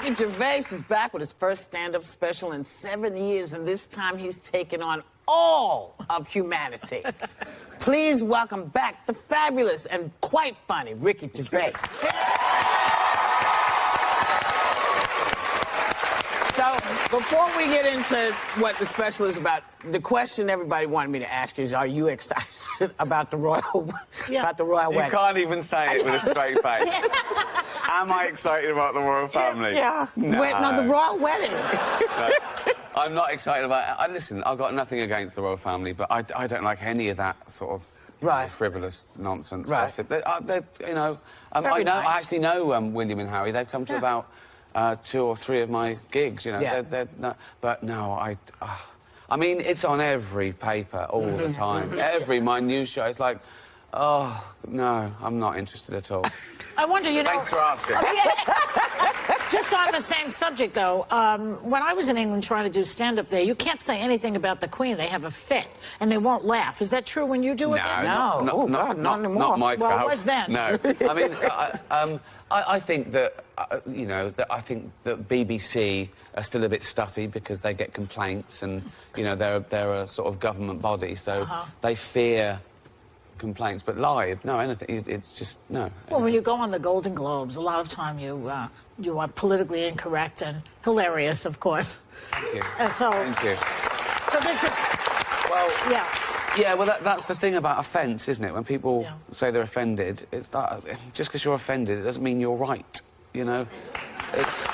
Ricky Gervais is back with his first stand-up special in 7 years, and this time he's taken on all of humanity. Please welcome back the fabulous and quite funny Ricky Gervais. So, before we get into what the special is about, the question everybody wanted me to ask you is, are you excited about the royal wedding? You can't even say it with a straight face. Am I excited about the royal family? Yeah. No. No, the royal wedding. No, I'm not excited about it. Listen, I've got nothing against the royal family, but I don't like any of that sort of frivolous nonsense. Right. Gossip. You know, Very nice. I actually know William and Harry. They've come to about 2 or 3 of my gigs. You know, but no, I mean, it's on every paper all the time. My news show is like, oh no, I'm not interested at all. I wonder, you know... Thanks for asking. Just on the same subject, though, when I was in England trying to do stand-up there, you can't say anything about the Queen. They have a fit, and they won't laugh. Is that true when you do it? No. No. Not anymore. Not my Well, it house. was then. No. I mean, I think that, you know, I think that BBC are still a bit stuffy because they get complaints and, you know, they're a sort of government body, so they fear complaints, but live, no, anything, it's just, no. Well, when you go on the Golden Globes, a lot of time you are politically incorrect and hilarious, of course. Thank you. Thank you. So this is... Well... Yeah, well, that's the thing about offence, isn't it? When people say they're offended, it's that, just because you're offended, it doesn't mean you're right, you know? It's...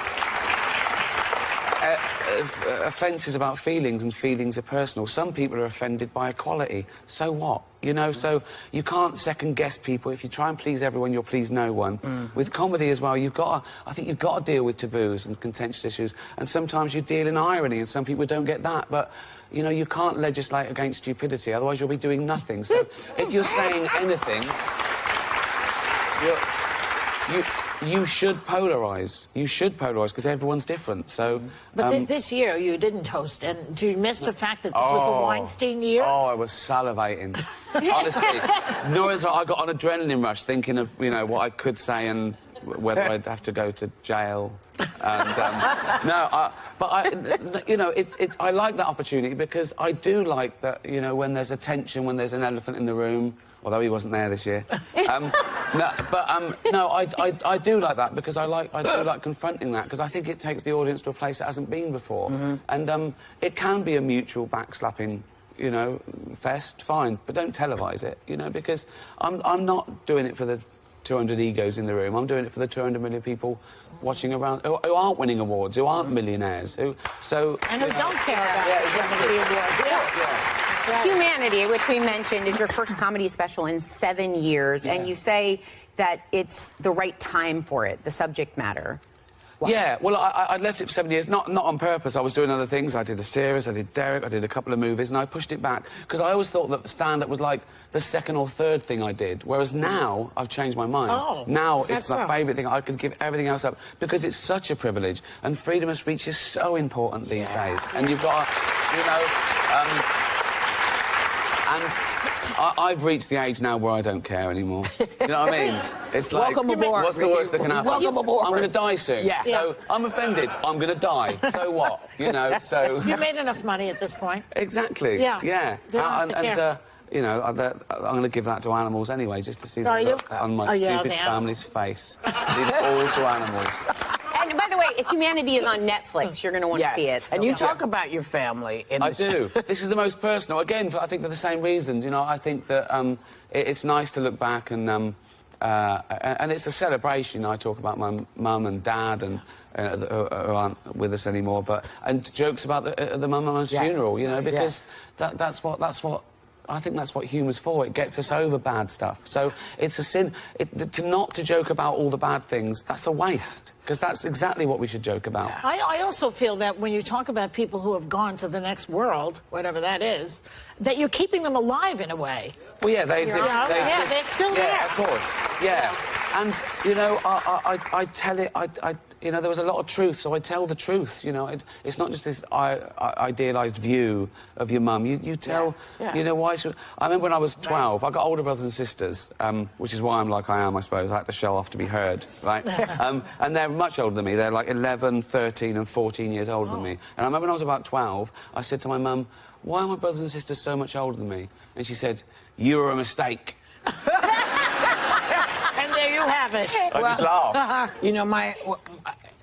offence is about feelings, and feelings are personal. Some people are offended by equality. So what? You know, so you can't second-guess people. If you try and please everyone, you'll please no one. With comedy as well, I think you've got to deal with taboos and contentious issues, and sometimes you deal in irony, and some people don't get that, but, you know, you can't legislate against stupidity, otherwise you'll be doing nothing. So if you're saying anything, you should polarise. You should polarise, because everyone's different, so... But this year, you didn't host, and do you miss the fact that this was a Weinstein year? Oh, I was salivating. Honestly. I got an adrenaline rush thinking of, you know, what I could say and whether I'd have to go to jail. And, you know, I like that opportunity because I do like that, you know, when there's a tension, when there's an elephant in the room, although he wasn't there this year. I do like that because I do like confronting that, because I think it takes the audience to a place it hasn't been before. And it can be a mutual backslapping, you know, fest, fine, but don't televise it, you know, because I'm not doing it for the 200 egos in the room. I'm doing it for the 200 million people watching around who aren't winning awards, who aren't millionaires, and who don't care about the awards. Right. Humanity, which we mentioned, is your first comedy special in 7 years, and you say that it's the right time for it, the subject matter. Why? Yeah, well, I left it for 7 years, not on purpose. I was doing other things. I did a series, I did Derek, I did a couple of movies, and I pushed it back, because I always thought that stand-up was like the second or third thing I did, whereas now I've changed my mind. Now it's my favourite thing. I could give everything else up, because it's such a privilege, and freedom of speech is so important these days. And you've got to, you know... And I've reached the age now where I don't care anymore. You know what I mean? It's like, welcome aboard, what's the worst that can happen? Welcome aboard. I'm going to die soon. Yeah. So I'm offended. I'm going to die. So what? You know, so... You made enough money at this point. Exactly. Yeah. You know, I'm going to give that to animals anyway, just to see the look on my stupid family's face. Leave it all to animals. And by the way, if Humanity is on Netflix, you're going to want to see it. So. And you talk about your family in I do. This is the most personal. Again, I think for the same reasons. You know, I think that it's nice to look back and it's a celebration. I talk about my mum and dad and who aren't with us anymore, and jokes about the mum and mum's funeral. You know, because that's what. I think that's what humour's for. It gets us over bad stuff. So it's a sin. Not to joke about all the bad things, that's a waste. Because that's exactly what we should joke about. I also feel that when you talk about people who have gone to the next world, whatever that is, that you're keeping them alive in a way. Well, yeah, they exist. They're still there. Yeah, of course. Yeah. And, you know, I tell it, you know, there was a lot of truth, so I tell the truth, you know. It's not just this idealised view of your mum. You tell, you know, why... I remember when I was 12, I got older brothers and sisters, which is why I'm like I am, I suppose. I had to show off to be heard, right? And they're much older than me. They're like 11, 13 and 14 years older than me. And I remember when I was about 12, I said to my mum, why are my brothers and sisters so much older than me? And she said, you were a mistake. And there you have it. I just laughed. You know,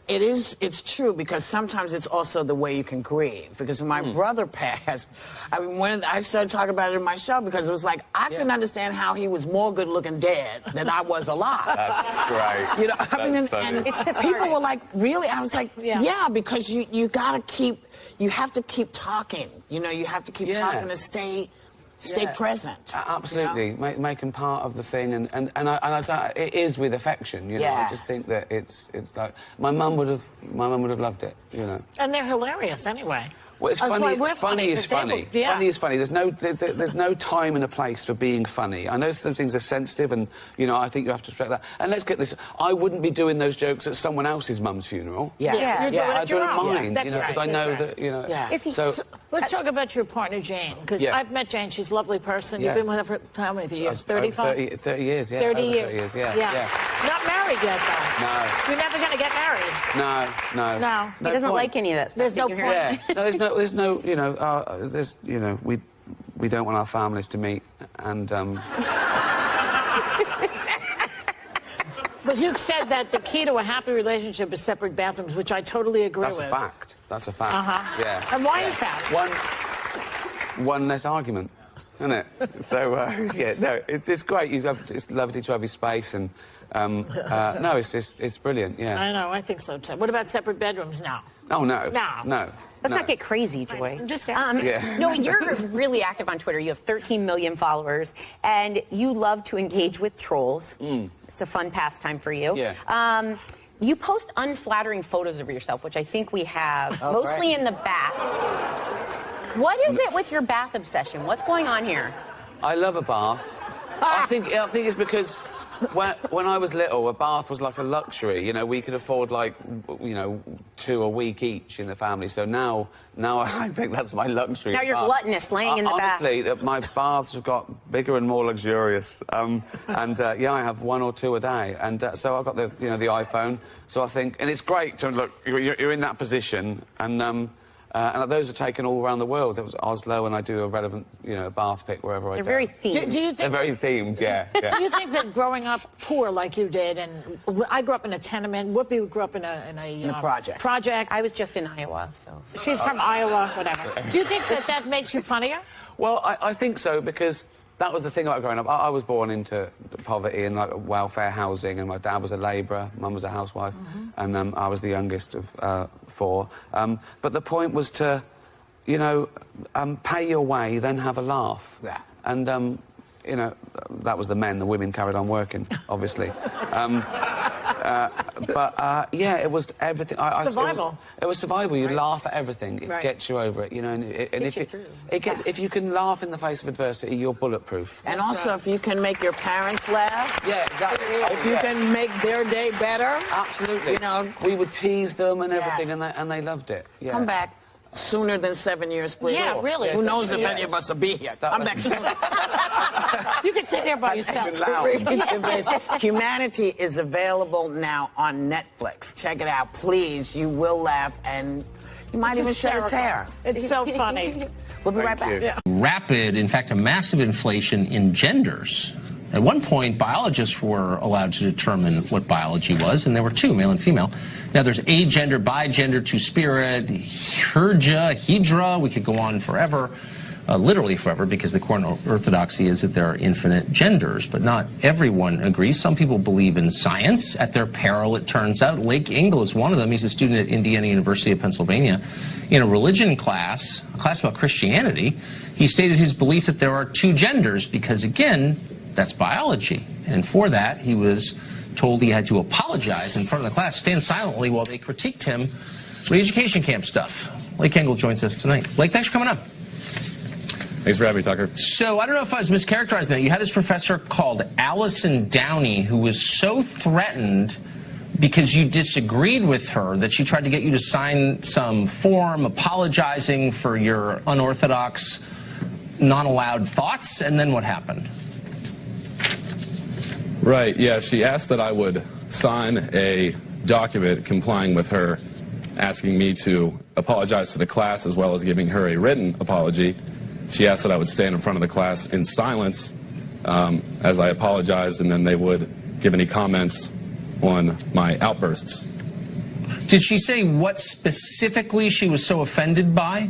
it's true, because sometimes it's also the way you can grieve. Because when my brother passed, I mean, I started talking about it in my show, because it was like, I couldn't understand how he was more good-looking dead than I was alive. That's great. You know, I mean, and It's people were like, really? I was like, yeah, because you gotta keep, you have to keep talking. You know, you have to keep talking to stay present. Absolutely, you know? make them part of the thing, and it is with affection. You know, I just think that it's like my mum would have loved it. You know, And they're hilarious anyway. well, it's That's why funny. we're Funny is funny. Funny is funny. There's no time and a place for being funny. I know some things are sensitive, and you know, I think you have to respect that. And let's get this: I wouldn't be doing those jokes at someone else's mum's funeral. You do it I at do your it at own. mine, That's you know, because I right, know that's right. that, you know. Yeah. So Let's talk about your partner, Jane, because I've met Jane. She's a lovely person. You've been with her for how many years? 35? 30 years, yeah. 30 over years. 30 years, yeah. Not married yet, though. No. You're never going to get married. No. No. He doesn't like any of that stuff. There's no Did you point. hear that? Yeah. No, there's no, you know, there's, you know, we don't want our families to meet, and But you've said that the key to a happy relationship is separate bathrooms, which I totally agree that's with. a fact. That's a fact. Yeah. And why is that? One less argument, isn't it? So yeah, no, it's great. It's lovely to have your space, and no, it's brilliant. Yeah. I know. I think so too. What about separate bedrooms now? Oh no. No. Let's not get crazy, Joy. Just No, you're really active on Twitter. You have 13 million followers, and you love to engage with trolls. It's a fun pastime for you. Yeah. You post unflattering photos of yourself, which I think we have, mostly in the bath. What is it with your bath obsession? What's going on here? I love a bath. I think it's because when I was little, a bath was like a luxury. You know, we could afford like, you know, 2 a week each in the family. So now I think that's my luxury. Now you're gluttonous, laying in the bath. Honestly, my baths have got bigger and more luxurious. And yeah, I have 1 or 2 a day. And so I've got the iPhone. So I think, and it's great to look. You're in that position, and those are taken all around the world. There was Oslo, and I do a relevant, bath pic wherever I go. They're very themed. Do you think? They're very themed, yeah. Do you think that growing up poor like you did, and I grew up in a tenement, Whoopi grew up in a project. Project. I was just in Iowa, so. She's from Iowa, whatever. Do you think that makes you funnier? Well, I think so, because that was the thing about growing up. I was born into poverty and like welfare housing, and my dad was a labourer, mum was a housewife, and I was the youngest of 4. But the point was to, pay your way, then have a laugh. Yeah. And, that was the men. The women carried on working, obviously. Yeah, it was everything. Survival. It was survival. You laugh at everything. It gets you over it, and if you can laugh in the face of adversity, you're bulletproof. And also, if you can make your parents laugh. Yeah, exactly. If you can make their day better. Absolutely. We would tease them and everything, and they loved it. Yeah. Come back sooner than 7 years, please. Yeah, really. Who knows if any of us will be here. Come back sooner. You can sit there by yourself. It's amazing. Humanity is available now on Netflix. Check it out, please. You will laugh, and you might even shed a tear. It's so funny. We'll be right back. Yeah. Rapid, in fact, a massive inflation in genders. At one point, biologists were allowed to determine what biology was, and there were 2, male and female. Now there's agender, bigender, two-spirit, hydra. We could go on forever, literally forever, because the core orthodoxy is that there are infinite genders, but not everyone agrees. Some people believe in science at their peril, it turns out. Lake Engel is one of them. He's a student at Indiana University of Pennsylvania. In a religion class, a class about Christianity, he stated his belief that there are 2 genders because, again, that's biology. And for that, he was told he had to apologize in front of the class, stand silently while they critiqued him for the education camp stuff. Lake Engel joins us tonight. Lake, thanks for coming up. Thanks for having me, Tucker. So I don't know if I was mischaracterizing that. You had this professor called Allison Downey who was so threatened because you disagreed with her that she tried to get you to sign some form apologizing for your unorthodox, non-allowed thoughts, and then what happened? Right, yeah, she asked that I would sign a document complying with her asking me to apologize to the class as well as giving her a written apology. She asked that I would stand in front of the class in silence as I apologized, and then they would give any comments on my outbursts. Did she say what specifically she was so offended by?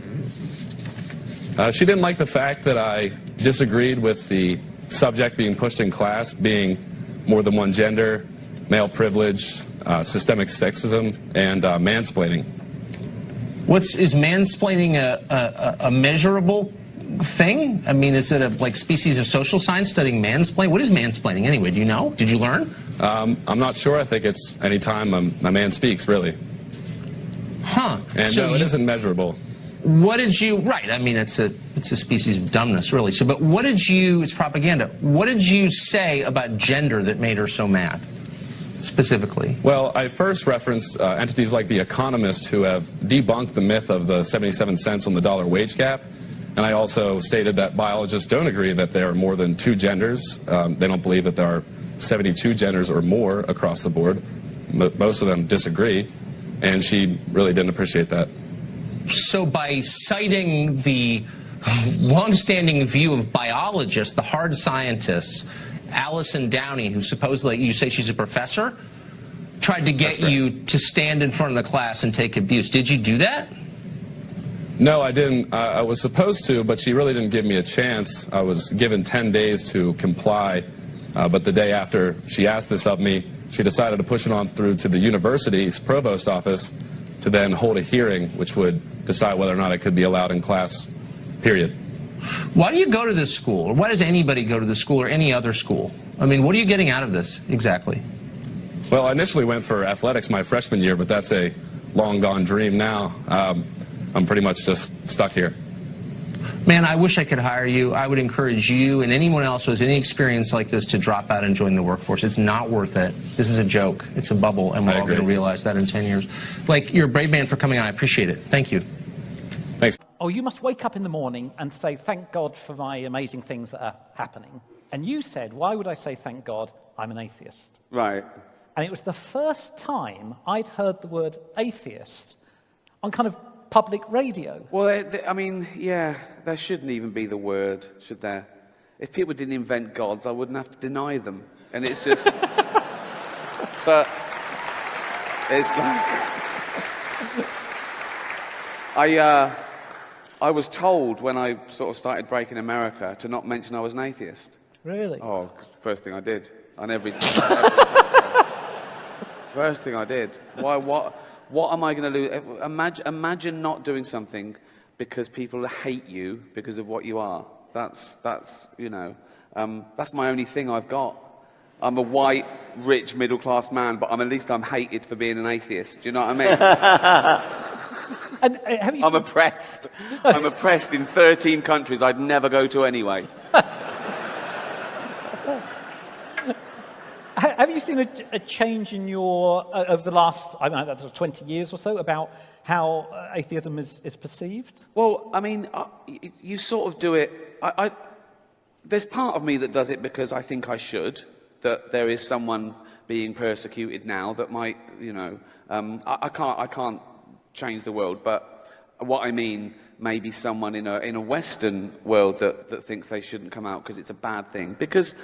She didn't like the fact that I disagreed with the subject being pushed in class being more than one gender, male privilege, systemic sexism, and mansplaining. Is mansplaining a measurable thing? I mean, is it a like species of social science studying mansplaining? What is mansplaining anyway? Do you know? Did you learn? I'm not sure. I think it's any time a man speaks, really. Huh. And so no, it isn't measurable. What did you, right, I mean, it's a species of dumbness, really. So, but what did you, it's propaganda, what did you say about gender that made her so mad, specifically? Well, I first referenced entities like The Economist who have debunked the myth of the 77 cents on the dollar wage gap. And I also stated that biologists don't agree that there are more than two genders. They don't believe that there are 72 genders or more across the board. Most of them disagree. And she really didn't appreciate that. So by citing the longstanding view of biologists, the hard scientists, Allison Downey, who supposedly, you say she's a professor, tried to get you to stand in front of the class and take abuse. Did you do that? No, I didn't. I was supposed to, but she really didn't give me a chance. I was given 10 days to comply, but the day after she asked this of me, she decided to push it on through to the university's provost office to then hold a hearing, which would decide whether or not it could be allowed in class, period. Why do you go to this school? Or why does anybody go to this school or any other school? I mean, what are you getting out of this exactly? Well, I initially went for athletics my freshman year, but that's a long-gone dream now. I'm pretty much just stuck here. Man, I wish I could hire you. I would encourage you and anyone else who has any experience like this to drop out and join the workforce. It's not worth it. This is a joke. It's a bubble, and we're all going to realize that in 10 years. Like, you're a brave man for coming on. I appreciate it. Thank you. Thanks. Oh, you must wake up in the morning and say, thank God for my amazing things that are happening. And you said, why would I say thank God? I'm an atheist. Right. And it was the first time I'd heard the word atheist on kind of public radio. Well, I mean, yeah, there shouldn't even be the word, should there? If people didn't invent gods, I wouldn't have to deny them. And it's just... but it's like... I was told when I sort of started breaking America to not mention I was an atheist. Really? Oh, first thing I did. On every first thing I did. Why? What am I going to do? Imagine not doing something because people hate you because of what you are. That's you know, that's my only thing I've got. I'm a white, rich, middle-class man, but at least I'm hated for being an atheist. Do you know what I mean? And, I'm oppressed. I'm oppressed in 13 countries I'd never go to anyway. Have you seen a change in your, of the last, I don't know, that's 20 years or so, about how atheism is perceived? Well, I mean, you sort of do it, there's part of me that does it because I think I should, that there is someone being persecuted now that might, you know, I can't change the world, but what I mean, maybe someone in a Western world that thinks they shouldn't come out because it's a bad thing. Because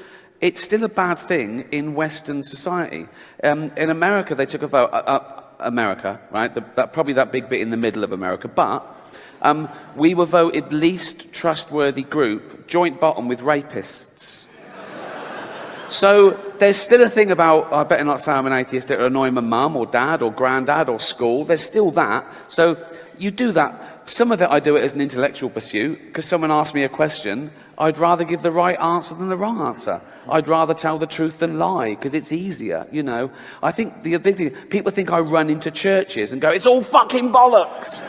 it's still a bad thing in Western society. In America, they took a vote, America, right? Probably that big bit in the middle of America, but we were voted least trustworthy group, joint bottom with rapists. So there's still a thing about, I better not say I'm an atheist, it'll annoy my mum or dad or granddad or school. There's still that. So you do that. Some of it I do it as an intellectual pursuit, because someone asks me a question, I'd rather give the right answer than the wrong answer. I'd rather tell the truth than lie, because it's easier, you know. I think the big thing, people think I run into churches and go, it's all fucking bollocks.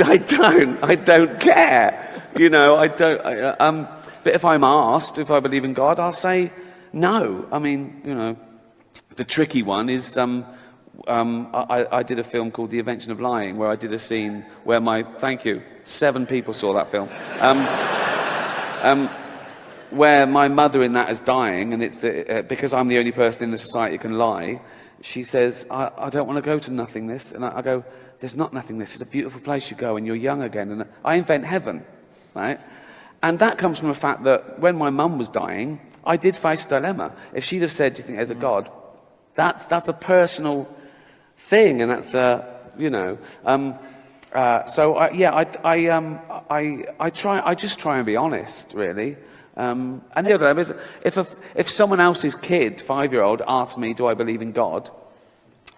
I don't care. You know, I don't. But if I'm asked if I believe in God, I'll say no. I mean, you know, the tricky one is I did a film called The Invention of Lying, where I did a scene where thank you, 7 people saw that film. Where my mother in that is dying, and it's because I'm the only person in the society who can lie. She says, I don't want to go to nothingness. And I go, there's not nothingness. It's a beautiful place you go, and you're young again. And I invent heaven, right? And that comes from the fact that when my mum was dying, I did face a dilemma. If she'd have said, do you think there's a God? That's a personal thing, and that's you know. So I just try and be honest, really. And the other thing is, if someone else's kid, 5-year-old, asks me, do I believe in God?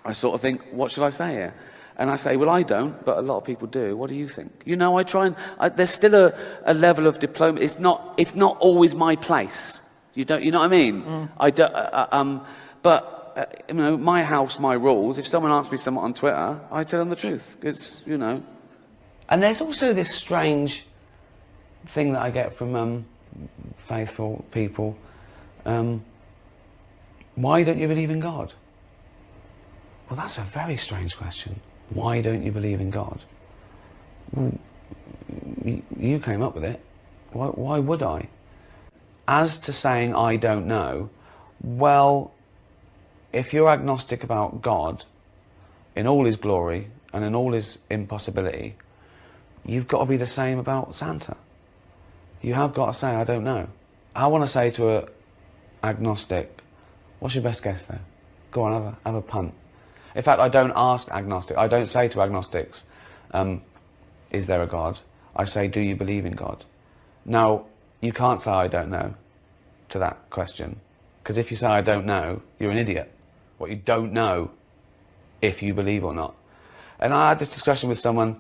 I sort of think, what should I say here? And I say, well, I don't, but a lot of people do. What do you think? You know, I try and there's still a level of diplomacy. It's not always my place. You know what I mean? Mm. I don't. You know, my house, my rules. If someone asks me something on Twitter, I tell them the truth. It's, you know. And there's also this strange thing that I get from faithful people. Why don't you believe in God? Well, that's a very strange question. Why don't you believe in God? Well, you came up with it. Why would I? As to saying I don't know, well, if you're agnostic about God in all his glory and in all his impossibility, you've got to be the same about Santa. You have got to say, I don't know. I want to say to an agnostic, what's your best guess there? Go on, have a punt. In fact, I don't ask agnostic. I don't say to agnostics, is there a God? I say, do you believe in God? Now, you can't say I don't know to that question, because if you say I don't know, you're an idiot. What you don't know if you believe or not. And I had this discussion with someone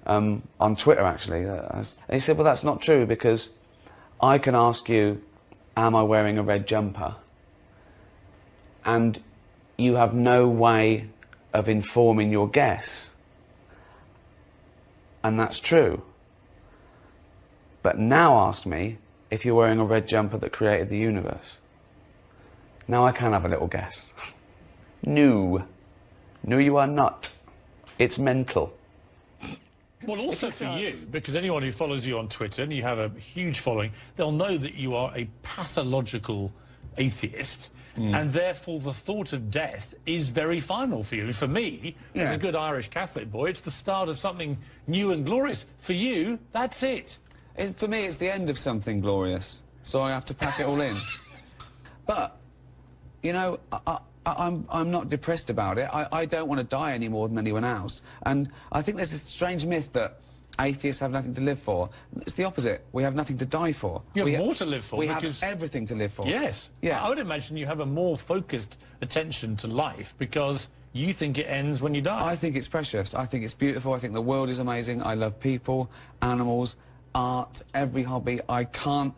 on Twitter, actually, and he said, well, that's not true, because I can ask you, am I wearing a red jumper? And you have no way of informing your guess. And that's true. But now ask me if you're wearing a red jumper that created the universe. Now I can have a little guess. No. No, you are not. It's mental. Well, also for you, because anyone who follows you on Twitter, and you have a huge following, they'll know that you are a pathological atheist, and therefore the thought of death is very final for you. For me, as a good Irish Catholic boy, it's the start of something new and glorious. For you, that's it. For me, it's the end of something glorious, so I have to pack it all in. But, you know, I'm not depressed about it. I don't want to die any more than anyone else. And I think there's this strange myth that atheists have nothing to live for. It's the opposite. We have nothing to die for. You have more to live for. We have everything to live for. Yes. Yeah. I would imagine you have a more focused attention to life because you think it ends when you die. I think it's precious. I think it's beautiful. I think the world is amazing. I love people, animals, art, every hobby. I can't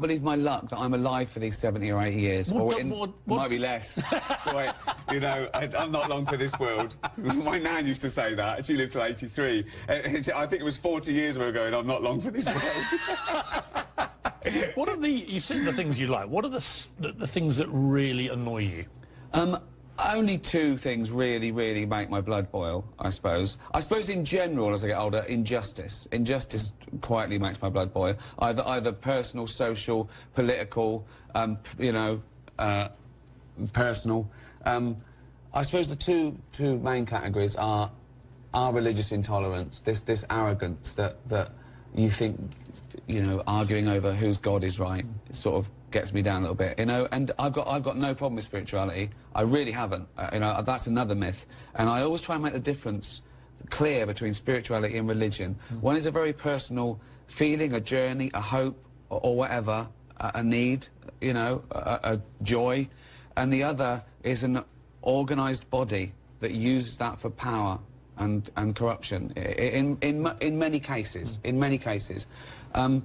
believe my luck that I'm alive for these 70 or 80 years. Might be less. Wait, you know, I'm not long for this world. My nan used to say that. She lived till 83. I think it was 40 years we were going, I'm not long for this world. What are you've said the things you like. What are the things that really annoy you? Only 2 things really, really make my blood boil, I suppose. I suppose in general, as I get older, injustice. Injustice quietly makes my blood boil. Either personal, social, political, you know, personal. I suppose the two main categories are religious intolerance, this arrogance that you think, you know, arguing over whose God is right sort of gets me down a little bit, you know. And I've got no problem with spirituality. I really haven't. You know, that's another myth. And I always try and make the difference clear between spirituality and religion. One is a very personal feeling, a journey, a hope, or whatever, a need, you know, a joy. And the other is an organised body that uses that for power and corruption in many cases. In many cases. And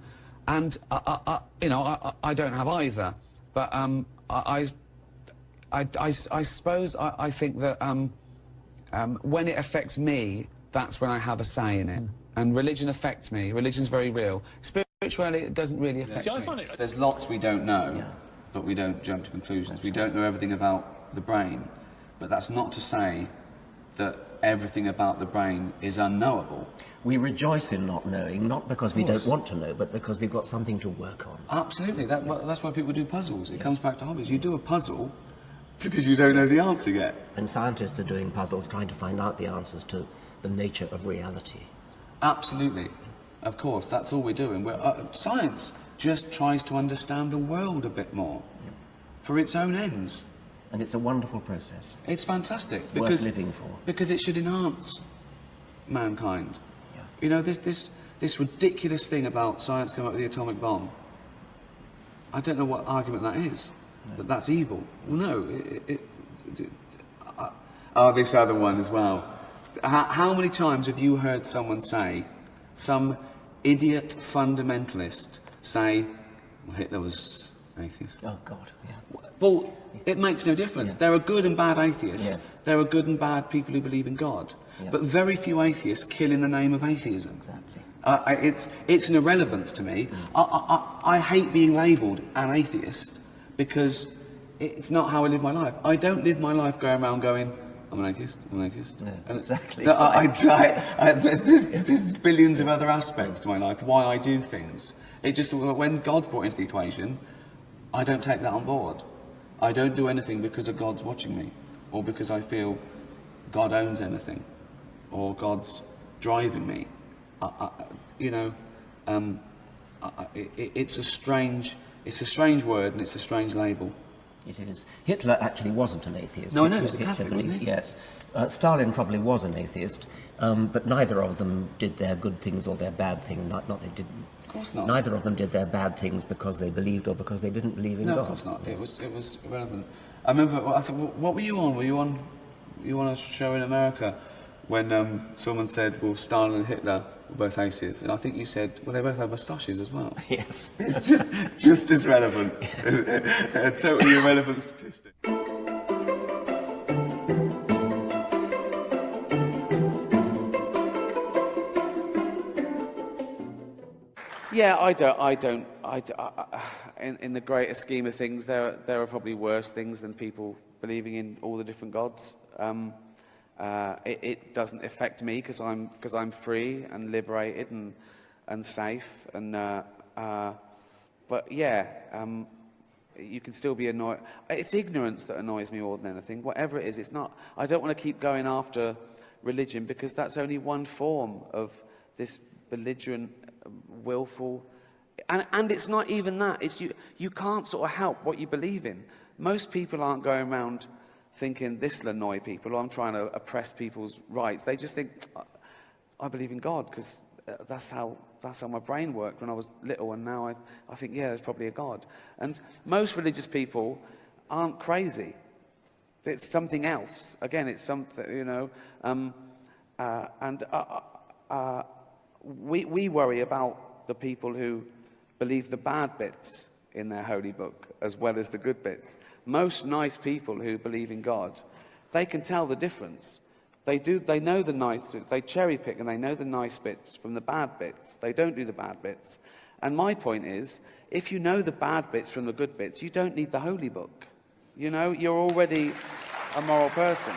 you know, I don't have either, but I suppose I think that when it affects me, that's when I have a say in it. And religion affects me. Religion's very real. Spirituality, it doesn't really affect See, I me. find it... There's lots we don't know, but we don't jump to conclusions. We don't know everything about the brain, but that's not to say that everything about the brain is unknowable. We rejoice in not knowing, not because we don't want to know, but because we've got something to work on. Absolutely. That's why people do puzzles. It comes back to hobbies. You do a puzzle because you don't know the answer yet. And scientists are doing puzzles trying to find out the answers to the nature of reality. Absolutely. Of course, that's all we're doing. Science just tries to understand the world a bit more for its own ends. And it's a wonderful process. It's fantastic. It's worth living for. Because it should enhance mankind. Yeah. You know, this ridiculous thing about science coming up with the atomic bomb. I don't know what argument that is. No. That's evil. Well, no. This other one as well. How many times have you heard someone say, some idiot fundamentalist say, well, Hitler was atheist? Oh, God, yeah. Well, it makes no difference. Yeah. There are good and bad atheists. Yes. There are good and bad people who believe in God. Yeah. But very few atheists kill in the name of atheism. Exactly. It's an irrelevance to me. I hate being labelled an atheist because it's not how I live my life. I don't live my life going around going, I'm an atheist, I'm an atheist. No, exactly. No, there's billions of other aspects to my life, why I do things. It just, when God's brought into the equation, I don't take that on board. I don't do anything because of God's watching me, or because I feel God owns anything, or God's driving me. It's a strange word and it's a strange label. It is. Hitler actually wasn't an atheist. No, I know, he was a Catholic, wasn't he? Yes. Stalin probably was an atheist, but neither of them did their good things or their bad things. Not they didn't. Of course not. Neither of them did their bad things because they believed or because they didn't believe in God. No, of course not. It was irrelevant. I remember, what were you on? Were you on a show in America when someone said, well, Stalin and Hitler were both atheists, and I think you said, well, they both had moustaches as well. Yes. It's just as relevant. A totally irrelevant statistic. Yeah, in the greater scheme of things, there are probably worse things than people believing in all the different gods. It doesn't affect me because I'm free and liberated and safe. But yeah, you can still be annoyed. It's ignorance that annoys me more than anything. Whatever it is, it's not. I don't want to keep going after religion because that's only one form of this belligerent, willful, and it's not even that. It's you can't sort of help what you believe in. Most people aren't going around thinking this will annoy people or I'm trying to oppress people's rights. They just think I believe in God because that's how my brain worked when I was little, and now I think, yeah, there's probably a God. And most religious people aren't crazy. It's something else. Again, it's something, you know. We worry about the people who believe the bad bits in their holy book as well as the good bits. Most nice people who believe in God, they can tell the difference. They know the nice bits, they cherry pick and they know the nice bits from the bad bits. They don't do the bad bits. And my point is, if you know the bad bits from the good bits, you don't need the holy book. You know, you're already a moral person.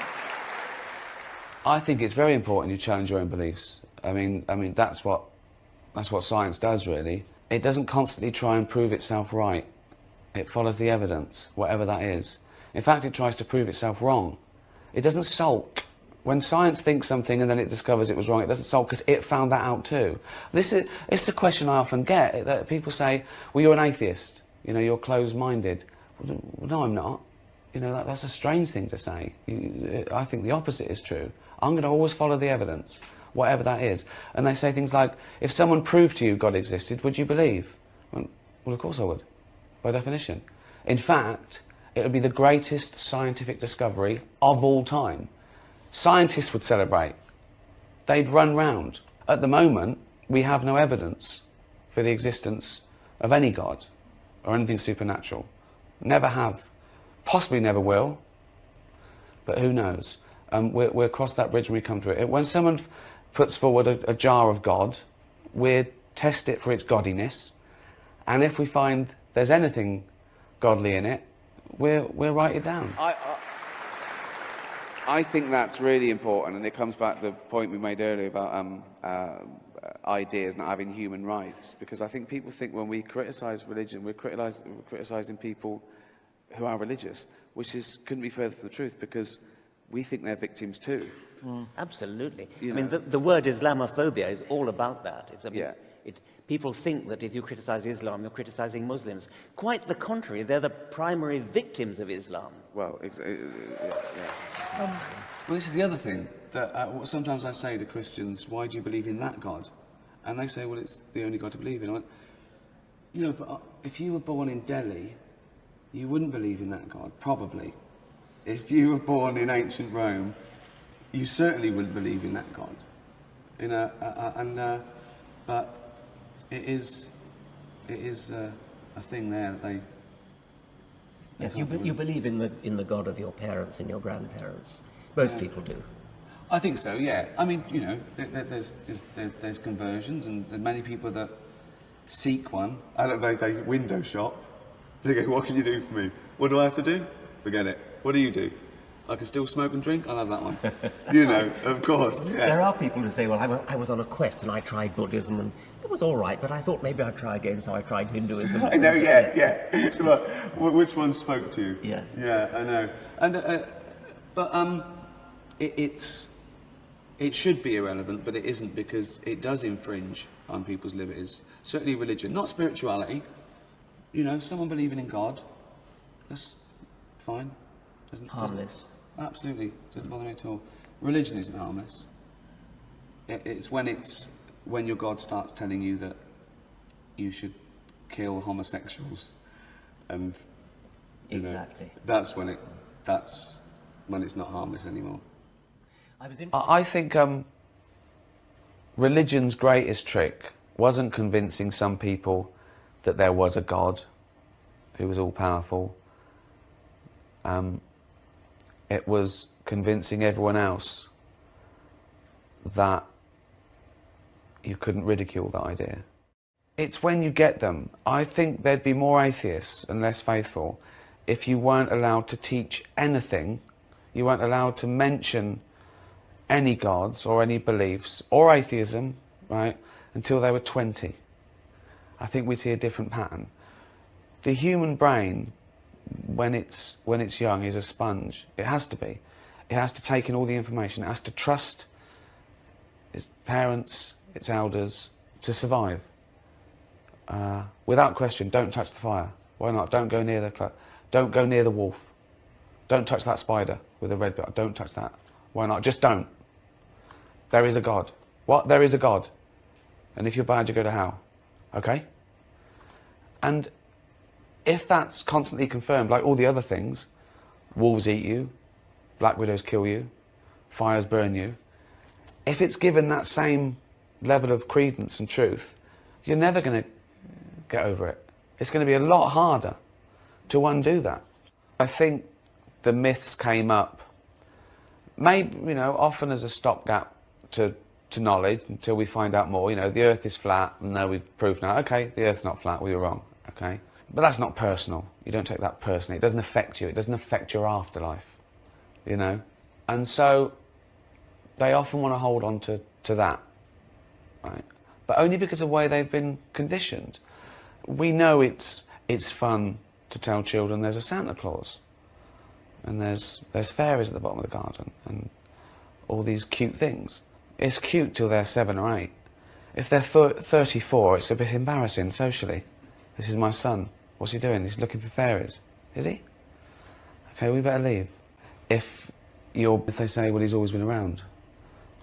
I think it's very important you challenge your own beliefs. I mean that's what science does, really. It doesn't constantly try and prove itself right. It follows the evidence, whatever that is. In fact, it tries to prove itself wrong. It doesn't sulk. When science thinks something and then it discovers it was wrong, it doesn't sulk because it found that out too. It's a question I often get, that people say, well, you're an atheist, you know, you're closed-minded. Well, no, I'm not. You know, that's a strange thing to say. I think the opposite is true. I'm going to always follow the evidence, whatever that is. And they say things like, if someone proved to you God existed, would you believe? Well, of course I would, by definition. In fact, it would be the greatest scientific discovery of all time. Scientists would celebrate. They'd run round. At the moment, we have no evidence for the existence of any God or anything supernatural. Never have. Possibly never will. But who knows? We'll cross that bridge when we come to it. When someone puts forward a jar of God, we test it for its godliness, and if we find there's anything godly in it, we'll write it down. I think that's really important, and it comes back to the point we made earlier about ideas not having human rights, because I think people think when we criticise religion, we're criticising people who are religious, which couldn't be further from the truth, because we think they're victims too. Absolutely. You I mean, know. the word Islamophobia is all about that. Yeah. People think that if you criticize Islam, you're criticizing Muslims. Quite the contrary, they're the primary victims of Islam. Well, well, this is the other thing, that sometimes I say to Christians, why do you believe in that God? And they say, well, it's the only God to believe in. I went, but if you were born in Delhi, you wouldn't believe in that God, probably. If you were born in ancient Rome, you certainly wouldn't believe in that God. But it is a thing there that they... Yes, you believe in the God of your parents and your grandparents. Most people do. I think so, yeah. I mean, there's conversions, and many people that seek one. I don't know, they window shop. They go, what can you do for me? What do I have to do? Forget it. What do you do? I can still smoke and drink? I'll have that one. Of course. Yeah. There are people who say, well, I was on a quest and I tried Buddhism and it was all right, but I thought maybe I'd try again, so I tried Hinduism. I know, yeah. Which one spoke to you? Yes. Yeah, I know. And, but it should be irrelevant, but it isn't, because it does infringe on people's liberties. Certainly religion, not spirituality. Someone believing in God, that's fine. Harmless. Absolutely, doesn't bother me at all. Religion isn't harmless. It's when your God starts telling you that you should kill homosexuals, and exactly. That's when it's not harmless anymore. I think religion's greatest trick wasn't convincing some people that there was a God who was all-powerful. It was convincing everyone else that you couldn't ridicule that idea. It's when you get them. I think there'd be more atheists and less faithful if you weren't allowed to teach anything, you weren't allowed to mention any gods or any beliefs or atheism, right, until they were 20. I think we'd see a different pattern. The human brain, when it's young, is a sponge. It has to be. It has to take in all the information. It has to trust its parents, its elders, to survive. Without question, don't touch the fire. Why not? Don't go near don't go near the wolf. Don't touch that spider with a red bit. Don't touch that. Why not? Just don't. There is a God. What? There is a God. And if you're bad, you go to hell. Okay? And if that's constantly confirmed, like all the other things, wolves eat you, black widows kill you, fires burn you, if it's given that same level of credence and truth, you're never going to get over it. It's going to be a lot harder to undo that. I think the myths came up, maybe, often as a stopgap to knowledge until we find out more. The Earth is flat, and no, we've proved now. Okay, the Earth's not flat, we were wrong. Okay, but that's not personal. You don't take that personally. It doesn't affect you. It doesn't affect your afterlife. And so they often want to hold on to that, right? But only because of the way they've been conditioned. We know it's fun to tell children there's a Santa Claus, and there's fairies at the bottom of the garden, and all these cute things. It's cute till they're 7 or 8. If they're 34, it's a bit embarrassing socially. This is my son. What's he doing? He's looking for fairies. Is he? Okay, we better leave. If they say, well, he's always been around,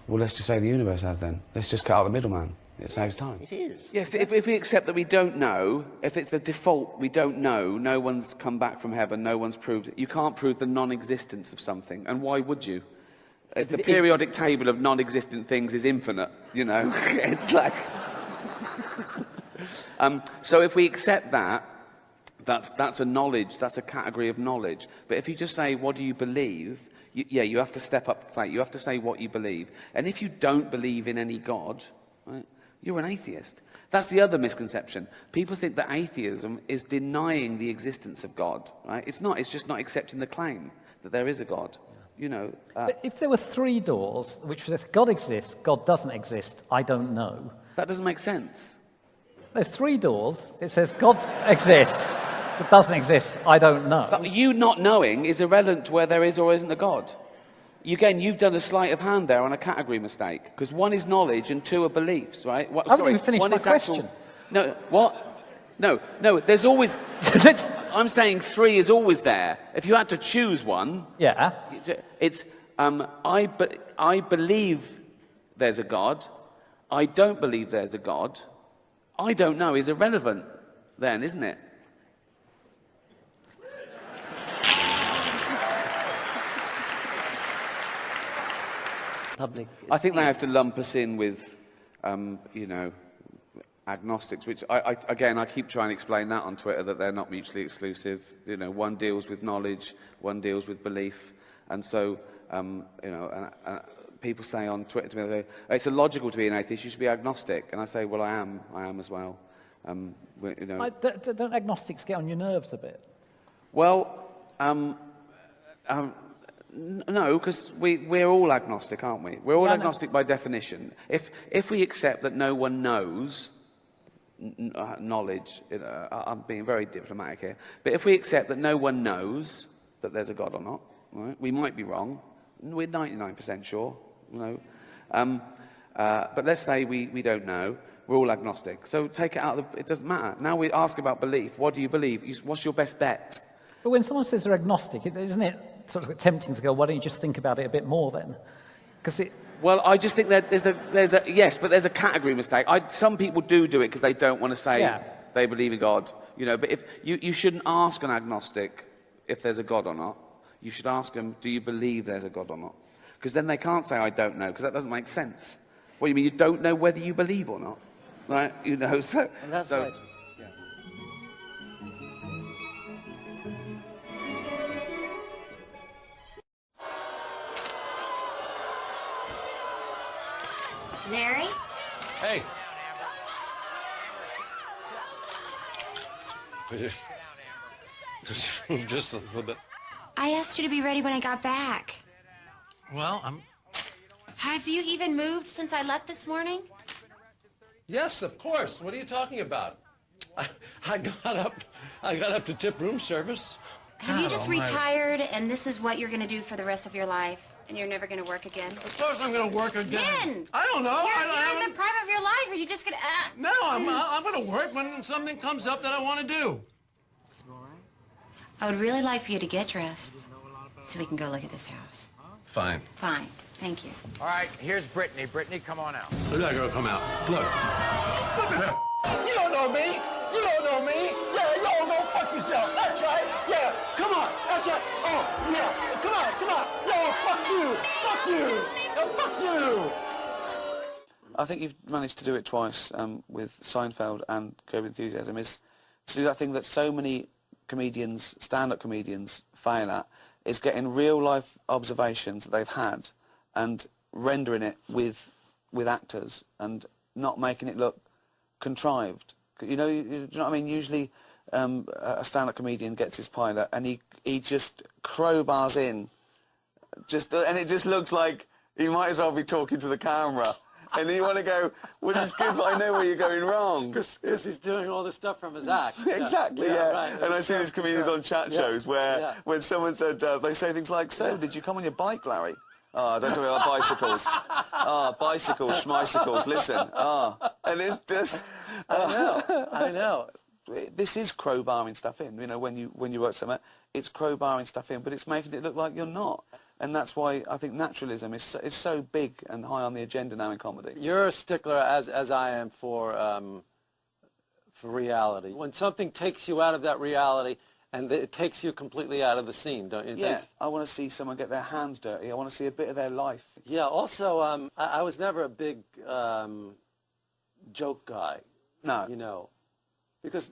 well, let's just say the universe has then. Let's just cut out the middleman. It saves time. It is. Yes, if we accept that we don't know, if it's the default, we don't know, no one's come back from heaven, no one's proved it. You can't prove the non-existence of something, and why would you? The periodic table of non-existent things is infinite, It's like... so if we accept that, that's a knowledge, that's a category of knowledge. But if you just say, what do you believe? you have to step up to the plate. You have to say what you believe. And if you don't believe in any God, right, you're an atheist. That's the other misconception. People think that atheism is denying the existence of God, right? It's not. It's just not accepting the claim that there is a God. You know. But if there were 3 doors, which says God exists, God doesn't exist, I don't know. That doesn't make sense. There's 3 doors. It says God exists, but doesn't exist, I don't know. But you not knowing is irrelevant to where there is or isn't a God. Again, you've done a sleight of hand there on a category mistake, because 1 is knowledge and 2 are beliefs, right? I haven't even finished my question. No, what? No, there's always... I'm saying 3 is always there. If you had to choose one... Yeah. I believe there's a God. I don't believe there's a God. I don't know is irrelevant then, isn't it? I think they have to lump us in with, agnostics, which, I keep trying to explain that on Twitter, that they're not mutually exclusive. You know, one deals with knowledge, one deals with belief. And so, people say on Twitter to me, it's illogical to be an atheist, you should be agnostic. And I say, well, I am as well. Don't agnostics get on your nerves a bit? Well, no, because we're all agnostic, aren't we? We're all agnostic by definition. If we accept that no one knows knowledge, I'm being very diplomatic here, but if we accept that no one knows that there's a God or not, right? We might be wrong. We're 99% sure, but let's say we don't know. We're all agnostic. So take it out. It doesn't matter. Now we ask about belief. What do you believe? What's your best bet? But when someone says they're agnostic, isn't it sort of tempting to go, why don't you just think about it a bit more then? Well, I just think that there's a category mistake. Some people do it because they don't want to say they believe in God, But if you shouldn't ask an agnostic if there's a God or not. You should ask them, do you believe there's a God or not? Because then they can't say I don't know, because that doesn't make sense. What do you mean? You don't know whether you believe or not, right? So and that's right. Larry? Hey. Just a little bit. I asked you to be ready when I got back. Well, Have you even moved since I left this morning? Yes, of course. What are you talking about? I got up to tip room service. Have you just retired and this is what you're going to do for the rest of your life? And you're never going to work again? Of course I'm going to work again. When? I don't know. You're in the prime of your life. Are you just going to... No, I'm going to work when something comes up that I want to do. I would really like for you to get dressed so we can go look at this house. Fine. Fine. Thank you. All right, here's Brittany. Brittany, come on out. Look at that girl come out. Look. Look at her. You don't know me. You don't know me. Yeah, you all go fuck yourself. That's right. Yeah, come on. That's right. Oh, yeah. Come on, come on. Yo, fuck you. Fuck you. Yo, fuck you. I think you've managed to do it twice with Seinfeld and Curb Enthusiasm, is to do that thing that so many comedians, stand-up comedians, fail at, is getting real-life observations that they've had and rendering it with actors and not making it look contrived. Do you know what I mean? Usually a stand-up comedian gets his pilot and he just crowbars in, and it just looks like he might as well be talking to the camera. And then you want to go, well, it's good, but I know where you're going wrong. Because he's doing all this stuff from his act. Exactly, yeah. Right. And I see these comedians on chat shows where when someone said, they say things like, so, did you come on your bike, Larry? Oh, don't talk about bicycles. Oh, bicycles, schmicycles, listen. Oh. And it's just... I know. This is crowbarring stuff in, when you work somewhere. It's crowbarring stuff in, but it's making it look like you're not. And that's why I think naturalism is so big and high on the agenda now in comedy. You're a stickler, as I am, for reality. When something takes you out of that reality, and it takes you completely out of the scene, don't you think? Yeah, I want to see someone get their hands dirty. I want to see a bit of their life. Yeah, also, I was never a big joke guy. No. Because,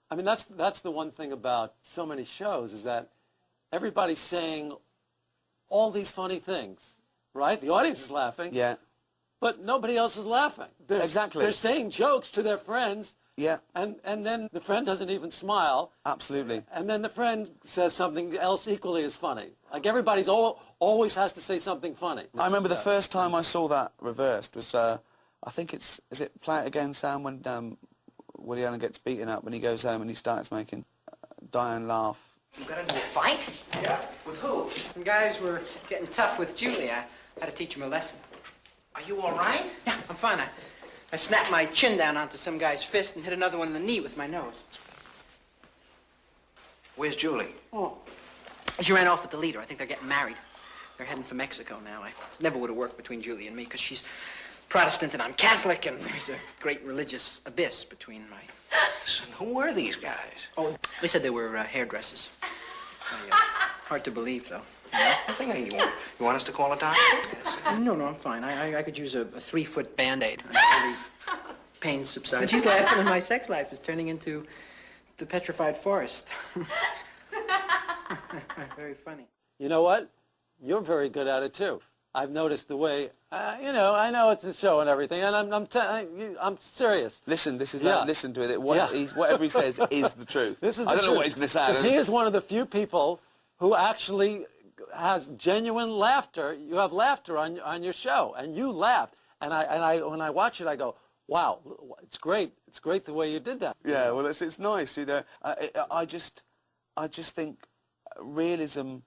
I mean, that's the one thing about so many shows, is that everybody's saying all these funny things, right? The audience is laughing. Yeah. But nobody else is laughing. Exactly. They're saying jokes to their friends. Yeah. And then the friend doesn't even smile. Absolutely. And then the friend says something else equally as funny. Like everybody's always has to say something funny. I remember the first time I saw that reversed was, I think is it Play It Again, Sam, when Woody Allen gets beaten up when he goes home and he starts making Diane laugh. You got into a fight? Yeah. With who? Some guys were getting tough with Julie. I had to teach them a lesson. Are you all right? Yeah, I'm fine. I snapped my chin down onto some guy's fist and hit another one in the knee with my nose. Where's Julie? Oh, she ran off with the leader. I think they're getting married. They're heading for Mexico now. I never would have worked between Julie and me because she's Protestant and I'm Catholic, and there's a great religious abyss between my... So who were these guys? Oh, they said they were hairdressers. Hard to believe, though. I think you want us to call a doctor? Yes. No, I'm fine. I could use a 3-foot Band-Aid until the pain subsides. She's laughing and my sex life is turning into the petrified forest. Very funny. You know what? You're very good at it, too. I've noticed the way, you know, I know it's a show and everything, and I'm serious. Listen, this is listen to it. Whatever he says is the truth. I don't know what he's going to say. Because he is one of the few people who actually has genuine laughter. You have laughter on your show, and you laughed. And when I watch it, I go, wow, it's great. It's great the way you did that. Yeah, well, it's nice, you know. I just think realism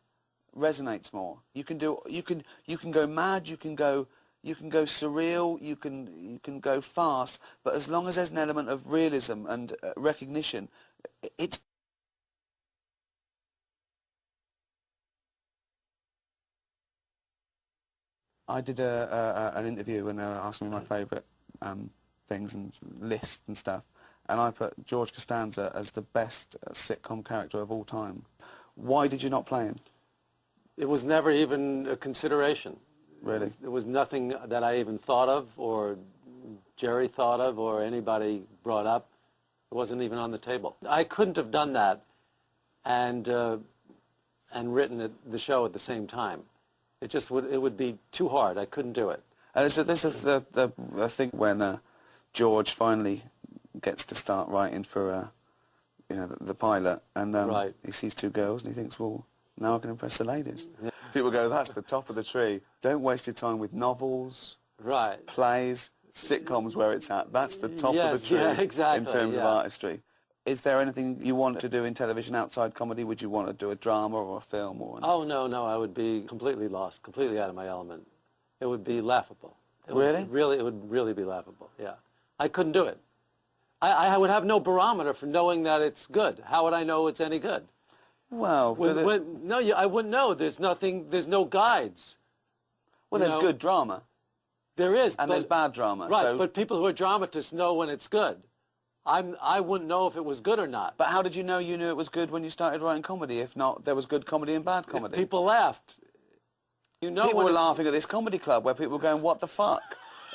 resonates more. You can go mad, you can go surreal, you can go fast, but as long as there's an element of realism and recognition, it's... I did an interview and they were asking me my favourite things and lists and stuff, and I put George Costanza as the best sitcom character of all time. Why did you not play him? It was never even a consideration. Really? It was nothing that I even thought of, or Jerry thought of, or anybody brought up. It wasn't even on the table. I couldn't have done that and written the show at the same time. It would be too hard. I couldn't do it. So this is the thing when George finally gets to start writing for you know, the pilot, and he sees 2 girls and he thinks, well, now I can impress the ladies. Yeah. People go, that's the top of the tree. Don't waste your time with novels, plays, sitcoms where it's at. That's the top of the tree in terms of artistry. Is there anything you want to do in television outside comedy? Would you want to do a drama or a film? Oh, no, I would be completely lost, completely out of my element. It would be laughable. It would really be laughable, yeah. I couldn't do it. I would have no barometer for knowing that it's good. How would I know it's any good? Well, I wouldn't know. There's no guides. Well, there's good drama. There is. And there's bad drama. Right, but people who are dramatists know when it's good. I wouldn't know if it was good or not. But how did you know it was good when you started writing comedy? If not, there was good comedy and bad comedy. If people laughed. You know, people were laughing at this comedy club where people were going, what the fuck?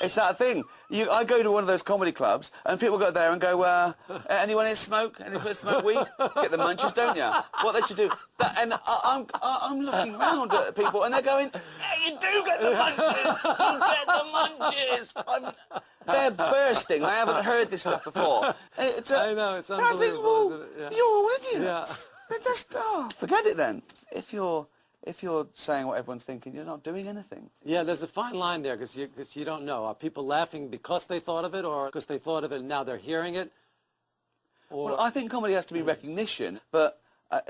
It's that thing. I go to one of those comedy clubs and people go there and go, anyone here smoke? Anyone smoke weed? Get the munchies, don't you? What they should do. And I'm looking round at people and they're going, hey, you do get the munchies! You get the munchies! They're bursting. I haven't heard this stuff before. I know, it's unbelievable. I think, well, you're all idiots. Yeah. Forget it then. If you're saying what everyone's thinking, you're not doing anything. Yeah, there's a fine line there because you don't know. Are people laughing because they thought of it, or because they thought of it and now they're hearing it? Or... Well, I think comedy has to be recognition, but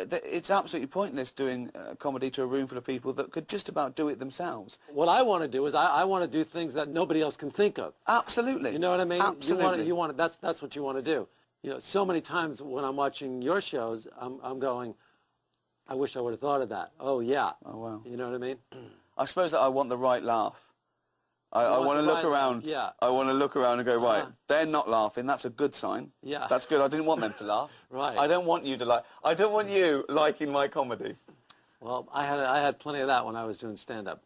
it's absolutely pointless doing comedy to a room full of people that could just about do it themselves. What I want to do is I want to do things that nobody else can think of. Absolutely. You know what I mean? Absolutely. You want that's what you want to do. You know, so many times when I'm watching your shows, I'm going, I wish I would have thought of that. Oh, yeah. Oh, wow. You know what I mean? I suppose that I want the right laugh. I want to look around. Yeah. I want to look around and go, right, they're not laughing. That's a good sign. Yeah. That's good. I didn't want them to laugh. Right. I don't want you to like. I don't want you liking my comedy. Well, I had plenty of that when I was doing stand-up.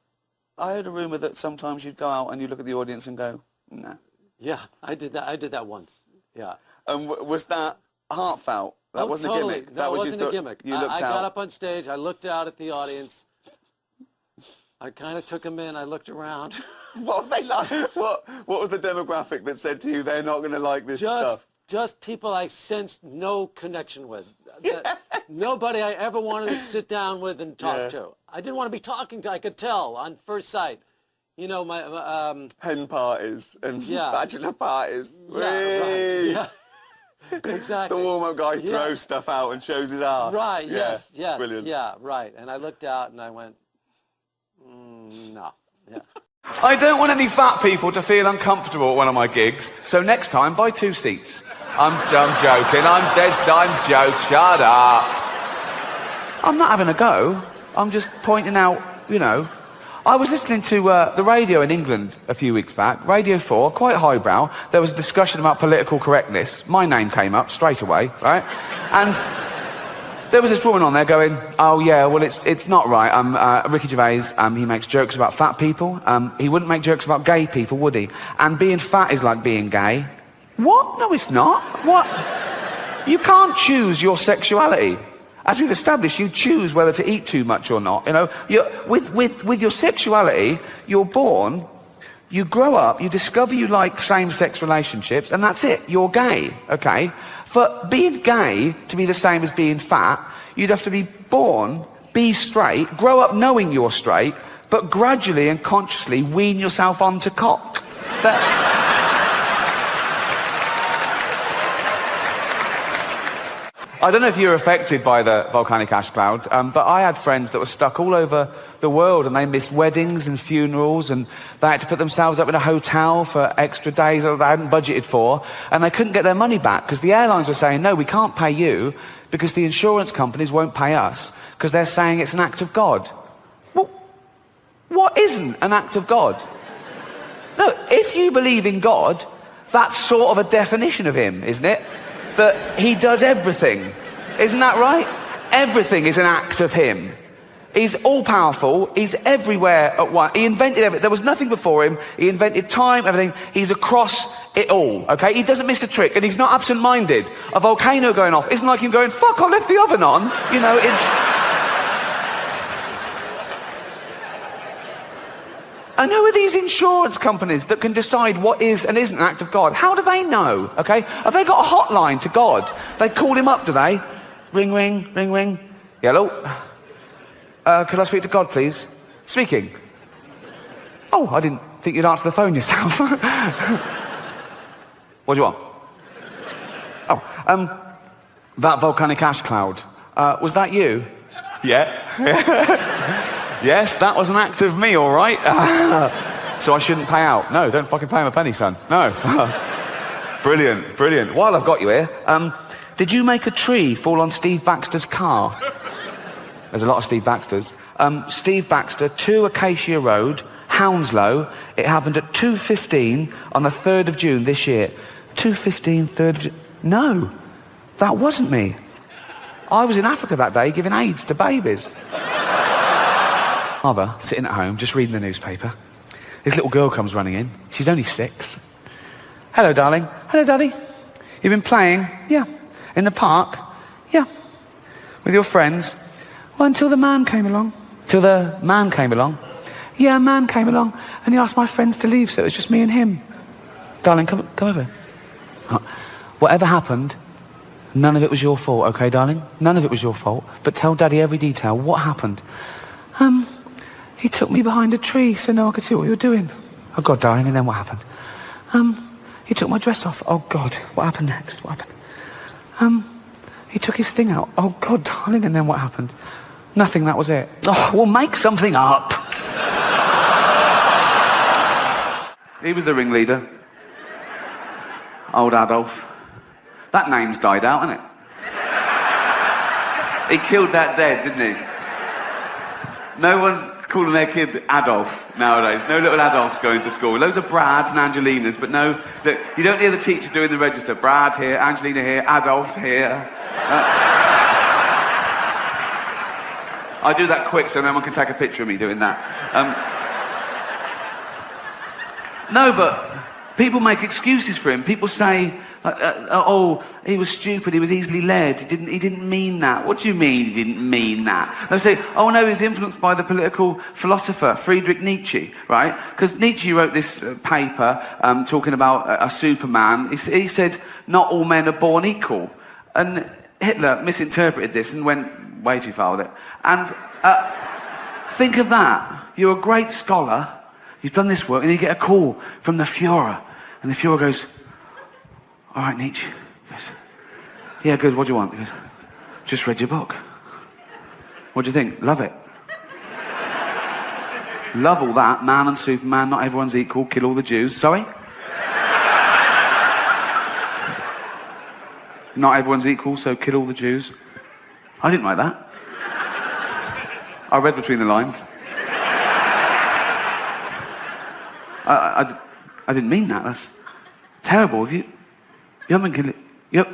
I heard a rumour that sometimes you'd go out and you look at the audience and go, nah. Yeah, I did that. I did that once. Yeah. And was that heartfelt? That wasn't totally. a gimmick. No, it wasn't a gimmick. You looked I out. got up on stage. I looked out at the audience, I kind of took them in. I looked around. What they like? What was the demographic that said to you they're not going to like this stuff? Just people I sensed no connection with. Nobody I ever wanted to sit down with and talk to. I didn't want to be talking to. I could tell on first sight. You know, my hen parties and bachelor parties. Yeah, right. Yeah. Exactly. The warm-up guy throws stuff out and shows his ass. Right. Yes. Brilliant. Yeah. Right. And I looked out and I went, no. Yeah. I don't want any fat people to feel uncomfortable at one of my gigs, so next time buy 2 seats. I'm joking. I'm joking. Shut up. I'm not having a go. I'm just pointing out, you know. I was listening to the radio in England a few weeks back, Radio 4, quite highbrow. There was a discussion about political correctness. My name came up straight away, right? And there was this woman on there going, oh yeah, well it's not right. Ricky Gervais, he makes jokes about fat people. He wouldn't make jokes about gay people, would he? And being fat is like being gay. What? No, it's not. What? You can't choose your sexuality. As we've established, you choose whether to eat too much or not. You know, with your sexuality, you're born, you grow up, you discover you like same-sex relationships, and that's it. You're gay, okay? For being gay to be the same as being fat, you'd have to be born, be straight, grow up knowing you're straight, but gradually and consciously wean yourself onto cock. I don't know if you're affected by the volcanic ash cloud, but I had friends that were stuck all over the world and they missed weddings and funerals and they had to put themselves up in a hotel for extra days that they hadn't budgeted for, and they couldn't get their money back because the airlines were saying, no, we can't pay you because the insurance companies won't pay us because they're saying it's an act of God. Well, what isn't an act of God? No, if you believe in God, that's sort of a definition of him, isn't it? That he does everything. Isn't that right? Everything is an act of him. He's all-powerful. He's everywhere at once. He invented everything. There was nothing before him. He invented time, everything. He's across it all, okay? He doesn't miss a trick, and he's not absent-minded. A volcano going off isn't like him going, fuck, I left the oven on. You know, it's... And who are these insurance companies that can decide what is and isn't an act of God? How do they know, okay? Have they got a hotline to God? They call him up, do they? Ring, ring, ring, ring. Hello? Could I speak to God, please? Speaking. Oh, I didn't think you'd answer the phone yourself. What do you want? Oh, that volcanic ash cloud. Was that you? Yeah. Yes, that was an act of me, all right. So I shouldn't pay out. No, don't fucking pay him a penny, son. No. Brilliant, brilliant. While I've got you here, did you make a tree fall on Steve Baxter's car? There's a lot of Steve Baxters. Steve Baxter, 2 Acacia Road, Hounslow. It happened at 2:15 on the 3rd of June this year. 2:15, 3rd of June. No, that wasn't me. I was in Africa that day giving AIDS to babies. Mother, sitting at home, just reading the newspaper. This little girl comes running in. She's only 6. Hello, darling. Hello, Daddy. You've been playing? Yeah. In the park? Yeah. With your friends? Well, until the man came along. Till the man came along? Yeah, a man came along, and he asked my friends to leave, so it was just me and him. Darling, come over. Whatever happened, none of it was your fault, okay, darling? None of it was your fault. But tell Daddy every detail. What happened? He took me behind a tree so no one could see what you were doing. Oh, God, darling, and then what happened? He took my dress off. Oh, God, what happened next? What happened? He took his thing out. Oh, God, darling, and then what happened? Nothing, that was it. Oh, well, make something up. He was the ringleader. Old Adolf. That name's died out, hasn't it? He killed that dead, didn't he? No one's calling their kid Adolf nowadays. No little Adolfs going to school. Loads of Brads and Angelinas, but no, look, you don't hear the teacher doing the register. Brad here, Angelina here, Adolf here. I do that quick so no one can take a picture of me doing that. No, but people make excuses for him. People say Oh, he was stupid, he was easily led, he didn't mean that. What do you mean he didn't mean that? They say, oh no, he was influenced by the political philosopher Friedrich Nietzsche, right? Because Nietzsche wrote this paper talking about a Superman. He said, not all men are born equal. And Hitler misinterpreted this and went way too far with it. And think of that. You're a great scholar, you've done this work, and you get a call from the Führer. And the Führer goes, all right, Nietzsche. He goes, yeah, good, what do you want? He goes, just read your book. What do you think? Love it. Love all that. Man and Superman, not everyone's equal, kill all the Jews. Sorry? Not everyone's equal, so kill all the Jews. I didn't write that. I read between the lines. I didn't mean that. That's terrible. You haven't been killing... You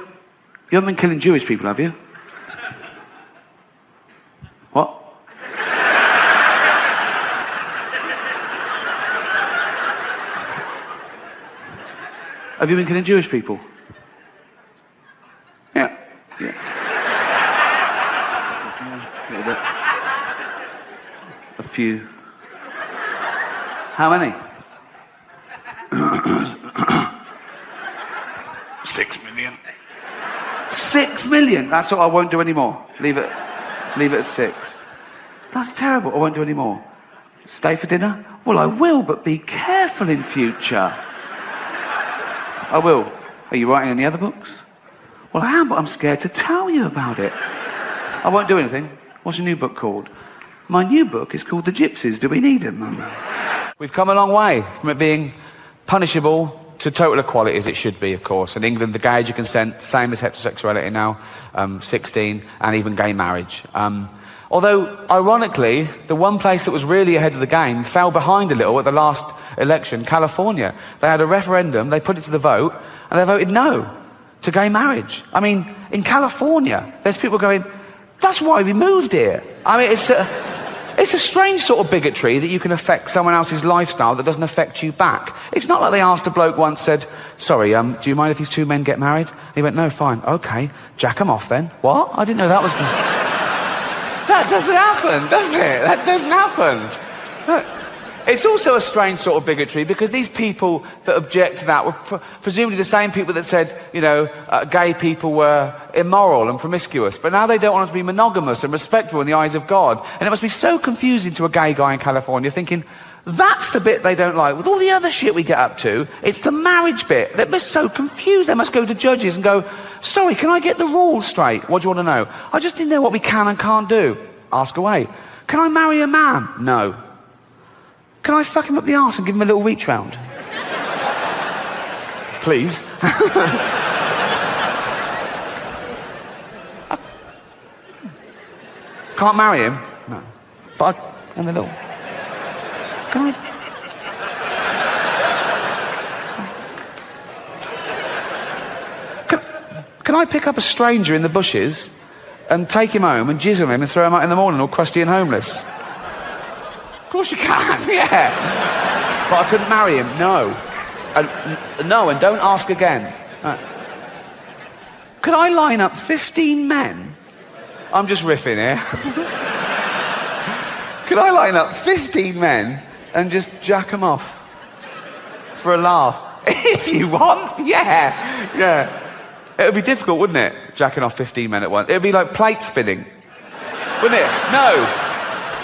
haven't been killing Jewish people, have you? What? Have you been killing Jewish people? Yeah. Yeah. A little bit. A few. How many? 6 million. 6 million? That's all. I won't do any more. Leave it at 6. That's terrible. I won't do any more. Stay for dinner? Well, I will, but be careful in future. I will. Are you writing any other books? Well, I am, but I'm scared to tell you about it. I won't do anything. What's your new book called? My new book is called The Gypsies. Do we need them? We've come a long way from it being punishable to total equality, as it should be, of course. In England, the gay age of consent, same as heterosexuality now, 16, and even gay marriage. Although, ironically, the one place that was really ahead of the game fell behind a little at the last election, California. They had a referendum, they put it to the vote, and they voted no to gay marriage. I mean, in California, there's people going, that's why we moved here. I mean, it's a strange sort of bigotry that you can affect someone else's lifestyle that doesn't affect you back. It's not like they asked a bloke once, said, sorry, do you mind if these two men get married? He went, no, fine, okay, jack them off then. What? I didn't know that was... That doesn't happen, does it? That doesn't happen. Look, it's also a strange sort of bigotry because these people that object to that were presumably the same people that said, you know, gay people were immoral and promiscuous, but now they don't want to be monogamous and respectful in the eyes of God. And it must be so confusing to a gay guy in California thinking, that's the bit they don't like. With all the other shit we get up to, it's the marriage bit. They're so confused. They must go to judges and go, sorry, can I get the rules straight? What do you want to know? I just need to know what we can and can't do. Ask away. Can I marry a man? No. Can I fuck him up the arse and give him a little reach round? Please. Can't marry him? No. But and the little... Can I... Can I pick up a stranger in the bushes and take him home and jizz on him and throw him out in the morning all crusty and homeless? Of course you can, yeah. But I couldn't marry him, no. No, and don't ask again. Could I line up 15 men? I'm just riffing here. Could I line up 15 men and just jack them off? For a laugh. If you want, yeah, yeah. It would be difficult, wouldn't it? Jacking off 15 men at once. It would be like plate spinning. Wouldn't it? No.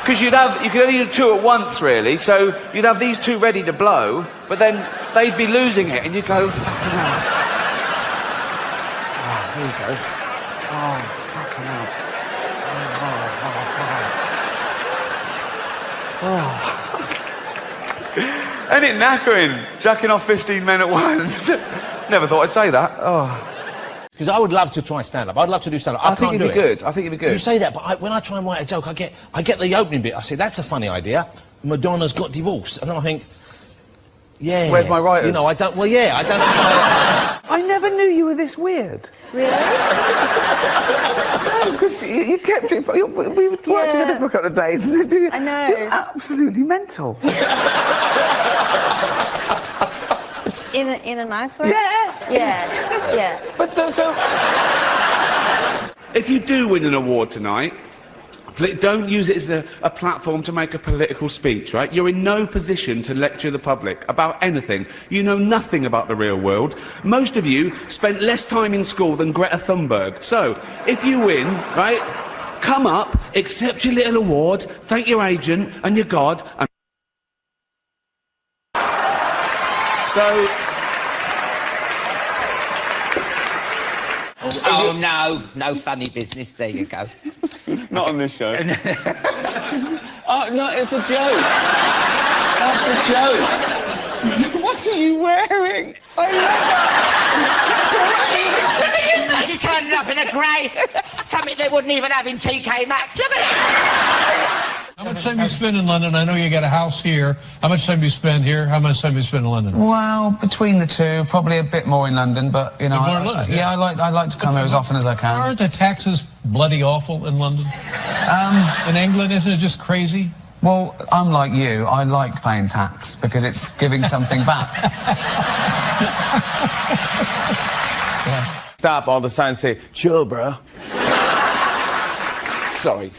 Because you could only do 2 at once, really, so you'd have these 2 ready to blow, but then they'd be losing it, and you'd go, fucking hell. Oh, there you go. Oh, fucking hell. Oh. Ain't it knackering? Jacking off 15 men at once. Never thought I'd say that. Oh. Because I would love to try stand-up. I'd love to do stand-up. I think it'd be good. I think it'd be good. You say that, but when I try and write a joke, I get the opening bit. I say, that's a funny idea. Madonna's got divorced. And then I think, yeah. Where's my writers? You know, I don't... Well, yeah, I don't know. I never knew you were this weird. Really? No, because you kept it... We worked together for a couple of days. I know. You're absolutely mental. In a nice way? Yeah. Yeah. But so, if you do win an award tonight, don't use it as a platform to make a political speech, right? You're in no position to lecture the public about anything. You know nothing about the real world. Most of you spent less time in school than Greta Thunberg. So, if you win, right, come up, accept your little award, thank your agent and your God, and... So... Oh, no funny business. There you go. Not on this show. Oh, no, it's a joke. That's a joke. What are you wearing? I love that. You're turning up in a grey, something they wouldn't even have in TK Maxx. Look at it. How much time do you spend in London? I know you got a house here. How much time do you spend here? How much time do you spend in London? Well, between the two, probably a bit more in London, but, you know, I like to come here as often as I can. Aren't the taxes bloody awful in London? In England, isn't it just crazy? Well, unlike you, I like paying tax because it's giving something back. Stop all the signs say, chill, bro. Sorry.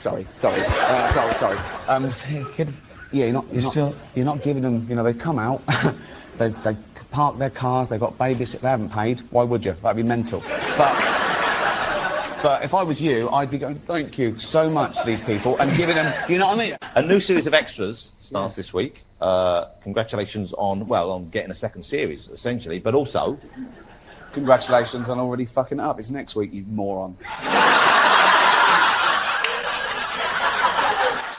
You're not giving them. You know, they come out, they park their cars, they've got babysitters, they haven't paid. Why would you? That'd be mental. But if I was you, I'd be going, thank you so much to these people, and giving them. You know what I mean? A new series of extras starts this week. Congratulations on getting a second series, essentially, but also. Congratulations on already fucking it up. It's next week, you moron.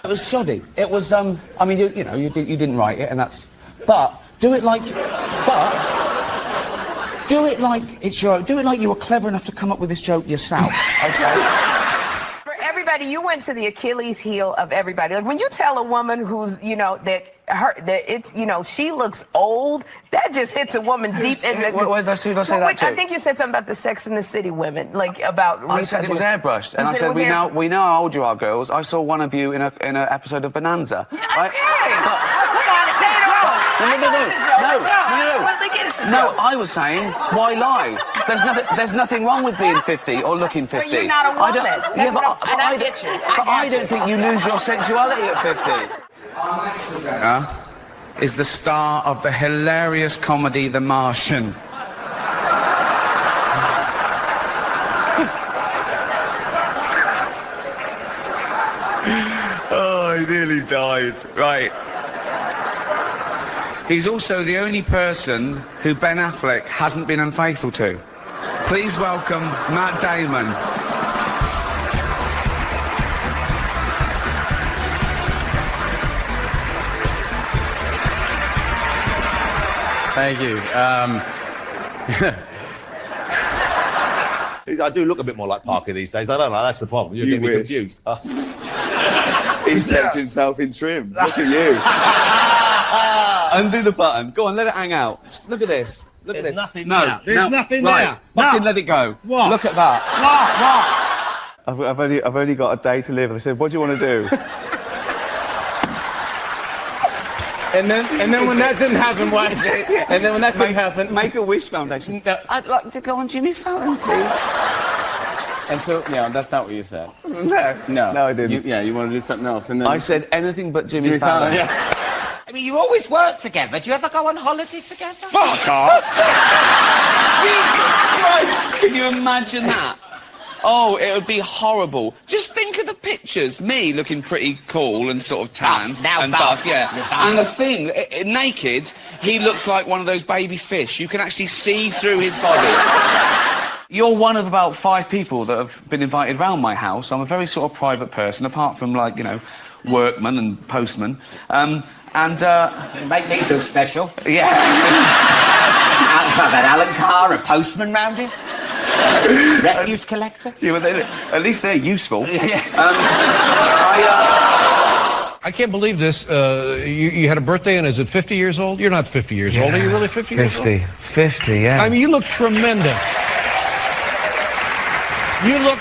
It was shoddy. It was, I mean, you know, you didn't write it, and that's... But do it like it's your... Do it like you were clever enough to come up with this joke yourself, okay? For everybody, you went to the Achilles heel of everybody. Like, when you tell a woman who's, you know, that it's, you know, she looks old, that just hits a woman deep in the... Who did I say that to? I think you said something about the Sex and the City women, like about... I said it was airbrushed, and I said, we know how old you are, girls. I saw one of you in an episode of Bonanza. Okay. Come on, say it all. No, I was saying, why lie? There's nothing wrong with being 50 or looking 50. But you're not a woman. I get you. But I don't think you lose your sensuality at 50. Our next presenter is the star of the hilarious comedy The Martian. Oh, he nearly died. Right. He's also the only person who Ben Affleck hasn't been unfaithful to. Please welcome Matt Damon. Thank you. I do look a bit more like Parker these days. I don't know, that's the problem. You're getting me confused. He's kept himself in trim. Look at you. Undo the button. Go on, let it hang out. Look at this. Look at this. Nothing no, there. There's nothing right. there. Fucking let it go. What? Look at that. What? I've only got a day to live. I said, what do you want to do? And then when that didn't happen, what? And then when that couldn't happen, Make-A-Wish Foundation. No. I'd like to go on Jimmy Fallon, please. And so, yeah, that's not what you said. No, I didn't. You want to do something else, and then I said anything but Jimmy Fallon. Yeah. I mean, you always work together. Do you ever go on holiday together? Fuck off! Jesus Christ! Can you imagine that? Oh, it would be horrible. Just think of the pictures. Me looking pretty cool and sort of tanned. Buff, yeah. And the thing, naked, he looks like one of those baby fish. You can actually see through his body. You're one of about 5 people that have been invited round my house. I'm a very sort of private person, apart from, like, you know, workman and postman. You make me feel special. Yeah. How about Alan Carr, a postman round here? Refuse collector? Yeah, well, at least they're useful. I can't believe this. You had a birthday, and is it 50 years old? You're not 50 years old. Are you really 50 years old? 50, yeah. I mean, you look tremendous. You look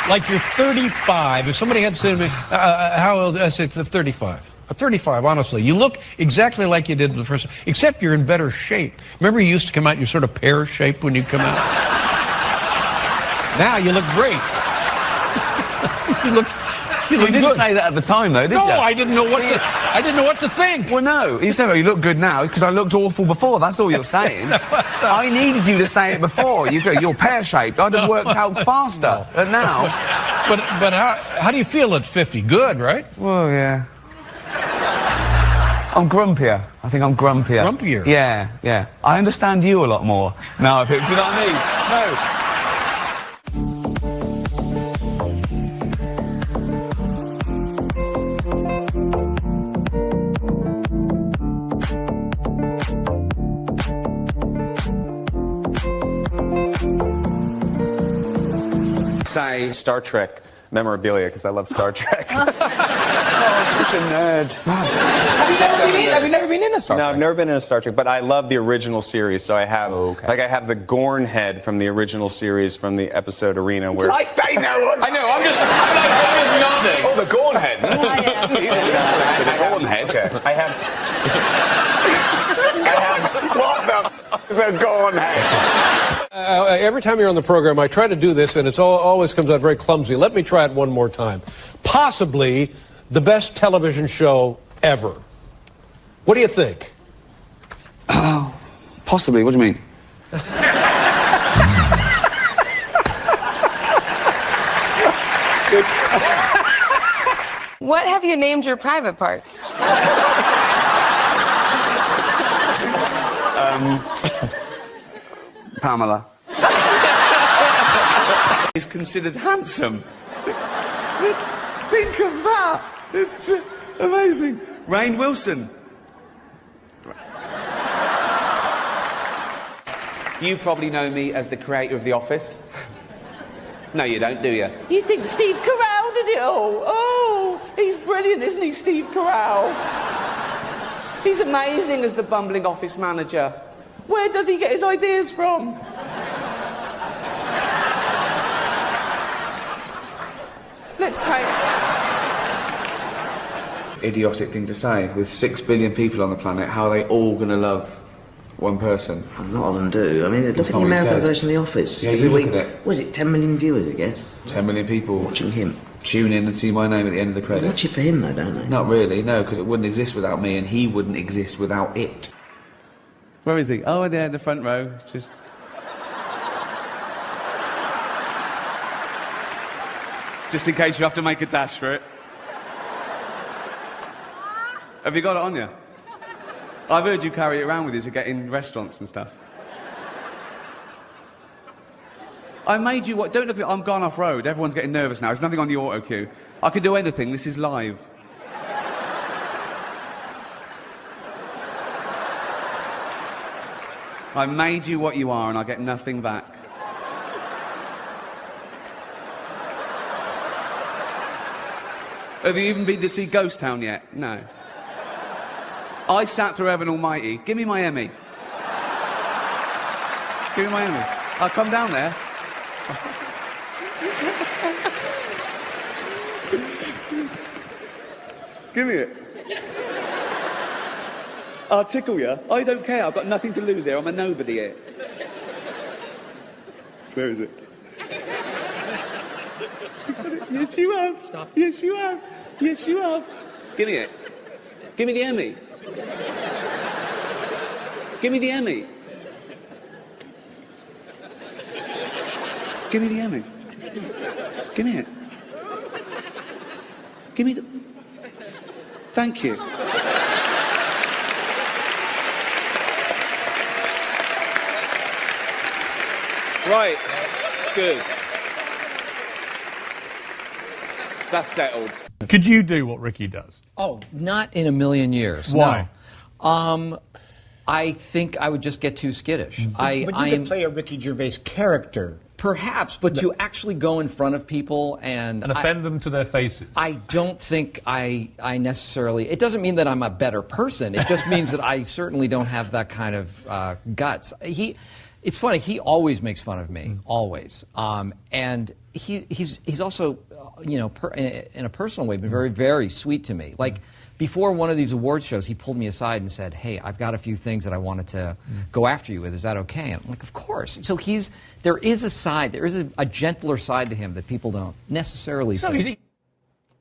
like you're 35. If somebody had said to me, how old? I said 35. At 35, honestly. You look exactly like you did the first, except you're in better shape. Remember you used to come out, you're sort of pear-shaped when you come out? Now you look great. You didn't good. say that at the time, though, did you? No, I didn't know what to think. Well, no. You said, well, you look good now because I looked awful before. That's all you're saying. I needed you to say it before. You're pear-shaped. I'd have worked out faster. But now... But how do you feel at 50? Good, right? Well, yeah. I'm grumpier. I think I'm grumpier. Grumpier? Yeah, yeah. I understand you a lot more now. Do you know what I mean? No. Say Star Trek memorabilia because I love Star Trek. Oh, such a nerd. Have you never been in a Star Trek? No, I've never been in a Star Trek, but I love the original series. So I have, like, I have the Gorn head from the original series from the episode Arena, where I know. I'm just nodding. Oh, the Gorn head. The Gorn head. Okay. I have what the Gorn head. Every time you're on the program, I try to do this, and it always comes out very clumsy. Let me try it one more time. Possibly the best television show ever. What do you think? Oh, possibly. What do you mean? What have you named your private parts? Pamela. He's considered handsome. Think of that. It's amazing. Rainn Wilson. You probably know me as the creator of The Office. No, you don't, do you? You think Steve Carell did it all? Oh, he's brilliant, isn't he, Steve Carell? He's amazing as the bumbling office manager. Where does he get his ideas from? Let's pay. Idiotic thing to say. With 6 billion people on the planet, how are they all going to love one person? A lot of them do. I mean, look That's at the not what he American said. version of The Office. Yeah, Every you look week, at it. was it 10 million viewers, I guess? 10 million people watching him. Tune in and see my name at the end of the They credits. watch it for him, though, don't they? Not really, no, because it wouldn't exist without me, and he wouldn't exist without it. Where is he? Oh, there in the front row. Just. Just in case you have to make a dash for it. Have you got it on you? I've heard you carry it around with you to get in restaurants and stuff. I made you what? Don't look at me. I'm gone off road. Everyone's getting nervous now. There's nothing on the auto cue. I can do anything. This is live. I made you what you are, and I get nothing back. Have you even been to see Ghost Town yet? No. I sat through Heaven Almighty. Give me my Emmy. Give me my Emmy. I'll come down there. Give me it. I'll tickle you. I don't care. I've got nothing to lose here. I'm a nobody here. Where is it? Yes, you have. Stop. Yes, you have. Yes, you have. Give me it. Give me the Emmy. Give me the Emmy. Give me the Emmy. Give me it. Give me the... Thank you. Right. Good. That's settled. Could you do what Ricky does? Oh, not in a million years. Why? No. I think I would just get too skittish. But you could play a Ricky Gervais character. Perhaps, but to actually go in front of people and offend them to their faces. I don't think I necessarily... It doesn't mean that I'm a better person. It just means that I certainly don't have that kind of guts. It's funny, he always makes fun of me, always. And he's also, you know, in a personal way, been very, very sweet to me. Like, before one of these award shows, he pulled me aside and said, hey, I've got a few things that I wanted to go after you with. Is that okay? And I'm like, of course. So there is a side, there is a gentler side to him that people don't necessarily see.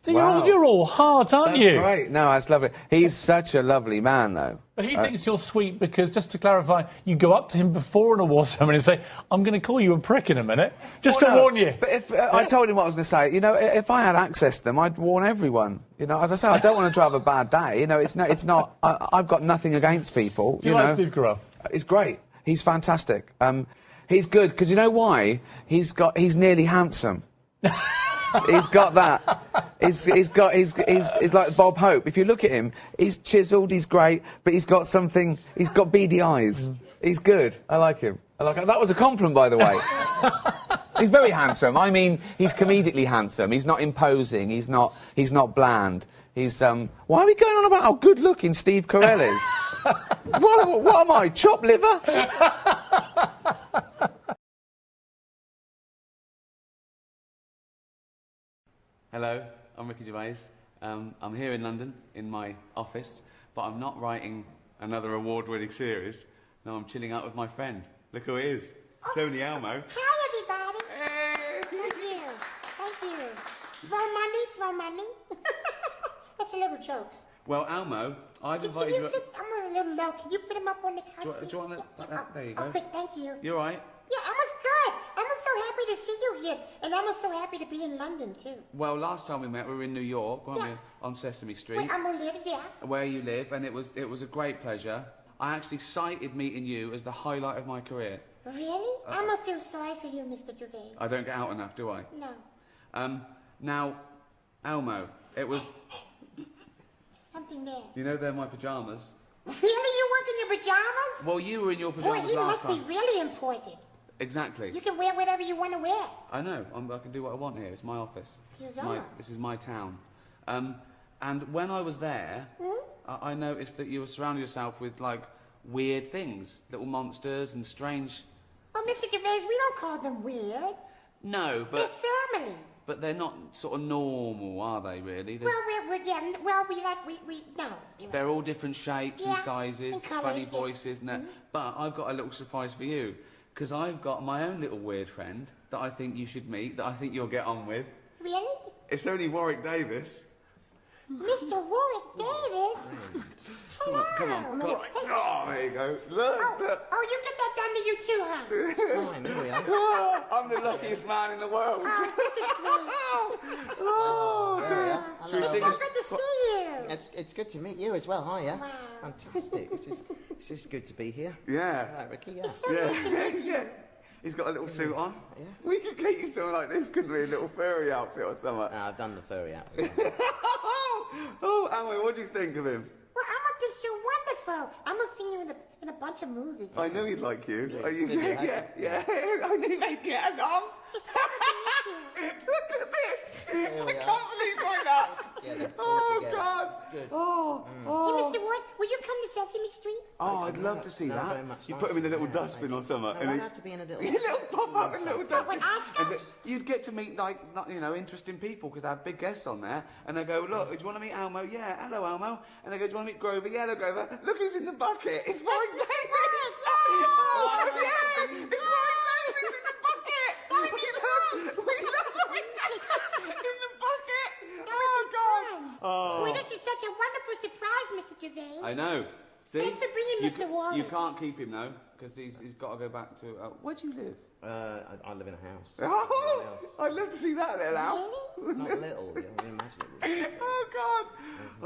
So you're all heart, aren't you? That's great. No, that's lovely. He's such a lovely man, though. But he thinks you're sweet because, just to clarify, you go up to him before an award ceremony and say, I'm going to call you a prick in a minute, just to warn you. But if I told him what I was going to say, you know, if I had access to them, I'd warn everyone. You know, as I say, I don't want to have a bad day. You know, it's not. I've got nothing against people. Do you like Steve Carell? It's great. He's fantastic. He's good because you know why? He's nearly handsome. He's got that. He's like Bob Hope. If you look at him, he's chiselled, he's great, but he's got something. He's got beady eyes. He's good. I like him. That was a compliment, by the way. He's very handsome. I mean, he's comedically handsome. He's not imposing. He's not bland. He's Why are we going on about how good-looking Steve Carell is? what am I? Chopped liver? Hello, I'm Ricky Gervais. I'm here in London, in my office, but I'm not writing another award-winning series. No, I'm chilling out with my friend. Look who it is. It's only Elmo. Hi, everybody. Hey. Thank you. Thank you. Throw money. That's a little joke. Well, Elmo, I've invited you... I'm a little low. Can you put him up on the couch? Do you want to... There you go. Oh, quick, thank you. You all right? Yeah, Elmo's good. Elmo's so happy to see you here. And Elmo's so happy to be in London, too. Well, last time we met, we were in New York, weren't we? On Sesame Street. Where Elmo lives, yeah. Where you live, and it was a great pleasure. I actually cited meeting you as the highlight of my career. Really? Elmo feels sorry for you, Mr. Gervais. I don't get out enough, do I? No. Now, Elmo, it was... Something there. You know they're my pyjamas. Really? You work in your pyjamas? Well, you were in your pyjamas Boy, you last time. must be really important. Exactly. You can wear whatever you want to wear. I know. I can do what I want here. It's my office. This is my town. And when I was there, I noticed that you were surrounding yourself with, like, weird things. Little monsters and strange... Well, Mr. Gervais, we don't call them weird. No, but... They're family. But they're not sort of normal, are they, really? Well, no. They're all different shapes and sizes, and colours, funny voices, and that. But I've got a little surprise for you, because I've got my own little weird friend that I think you should meet, that I think you'll get on with. Really? It's only Warwick Davis. Mr. Warwick Davis? Hello. Come on. Oh, there you go. Look. Oh, you get that done to you too, huh? It's fine, here we are. I'm the luckiest man in the world. Oh, this is great. Oh, dear. It's so good to see you. It's good to meet you as well, hiya. Wow. Fantastic. This is good to be here. Yeah. Right, Ricky, yeah. It's so nice to meet you. Yeah. He's got a little suit on. Yeah. We could get you something like this, couldn't we? A little furry outfit or something. No, I've done the furry outfit. Oh, Elmo, what do you think of him? Well, Elmo thinks you're wonderful. I'm gonna see you in a bunch of movies. I knew he'd like you. Yeah, Are you? Yeah. I knew they'd get along. It's so good to meet you. Look at this. Here we I are. can't believe like that. Together, Oh, together. God. Good. Oh. Hey, Mr. Warwick, will you come to Sesame Street? Oh, I'd love to see No, that. very much You like put him in a little yeah, dustbin maybe. or something. No, I'd have to be in a little... A little pop-up, a little dustbin. When And you'd get to meet, like, interesting people, because they have big guests on there. And they go, look, do you want to meet Elmo? Yeah, hello, Elmo. And they go, do you want to meet Grover? Yeah, hello, Grover. Look who's in the bucket. It's Warwick Davis. Oh, yeah. It's Warwick Davis in the bucket. We love Warwick Davis in the bucket. Oh, God. Boy, this is such a wonderful surprise, Mr. Gervais. I know. See? Thanks for bringing Mr. Warwick. You can't keep him, though, because he's got to go back to... where do you live? I live in a house. Oh, I'd love to see that little house. It's not little, you can imagine it. Oh, God.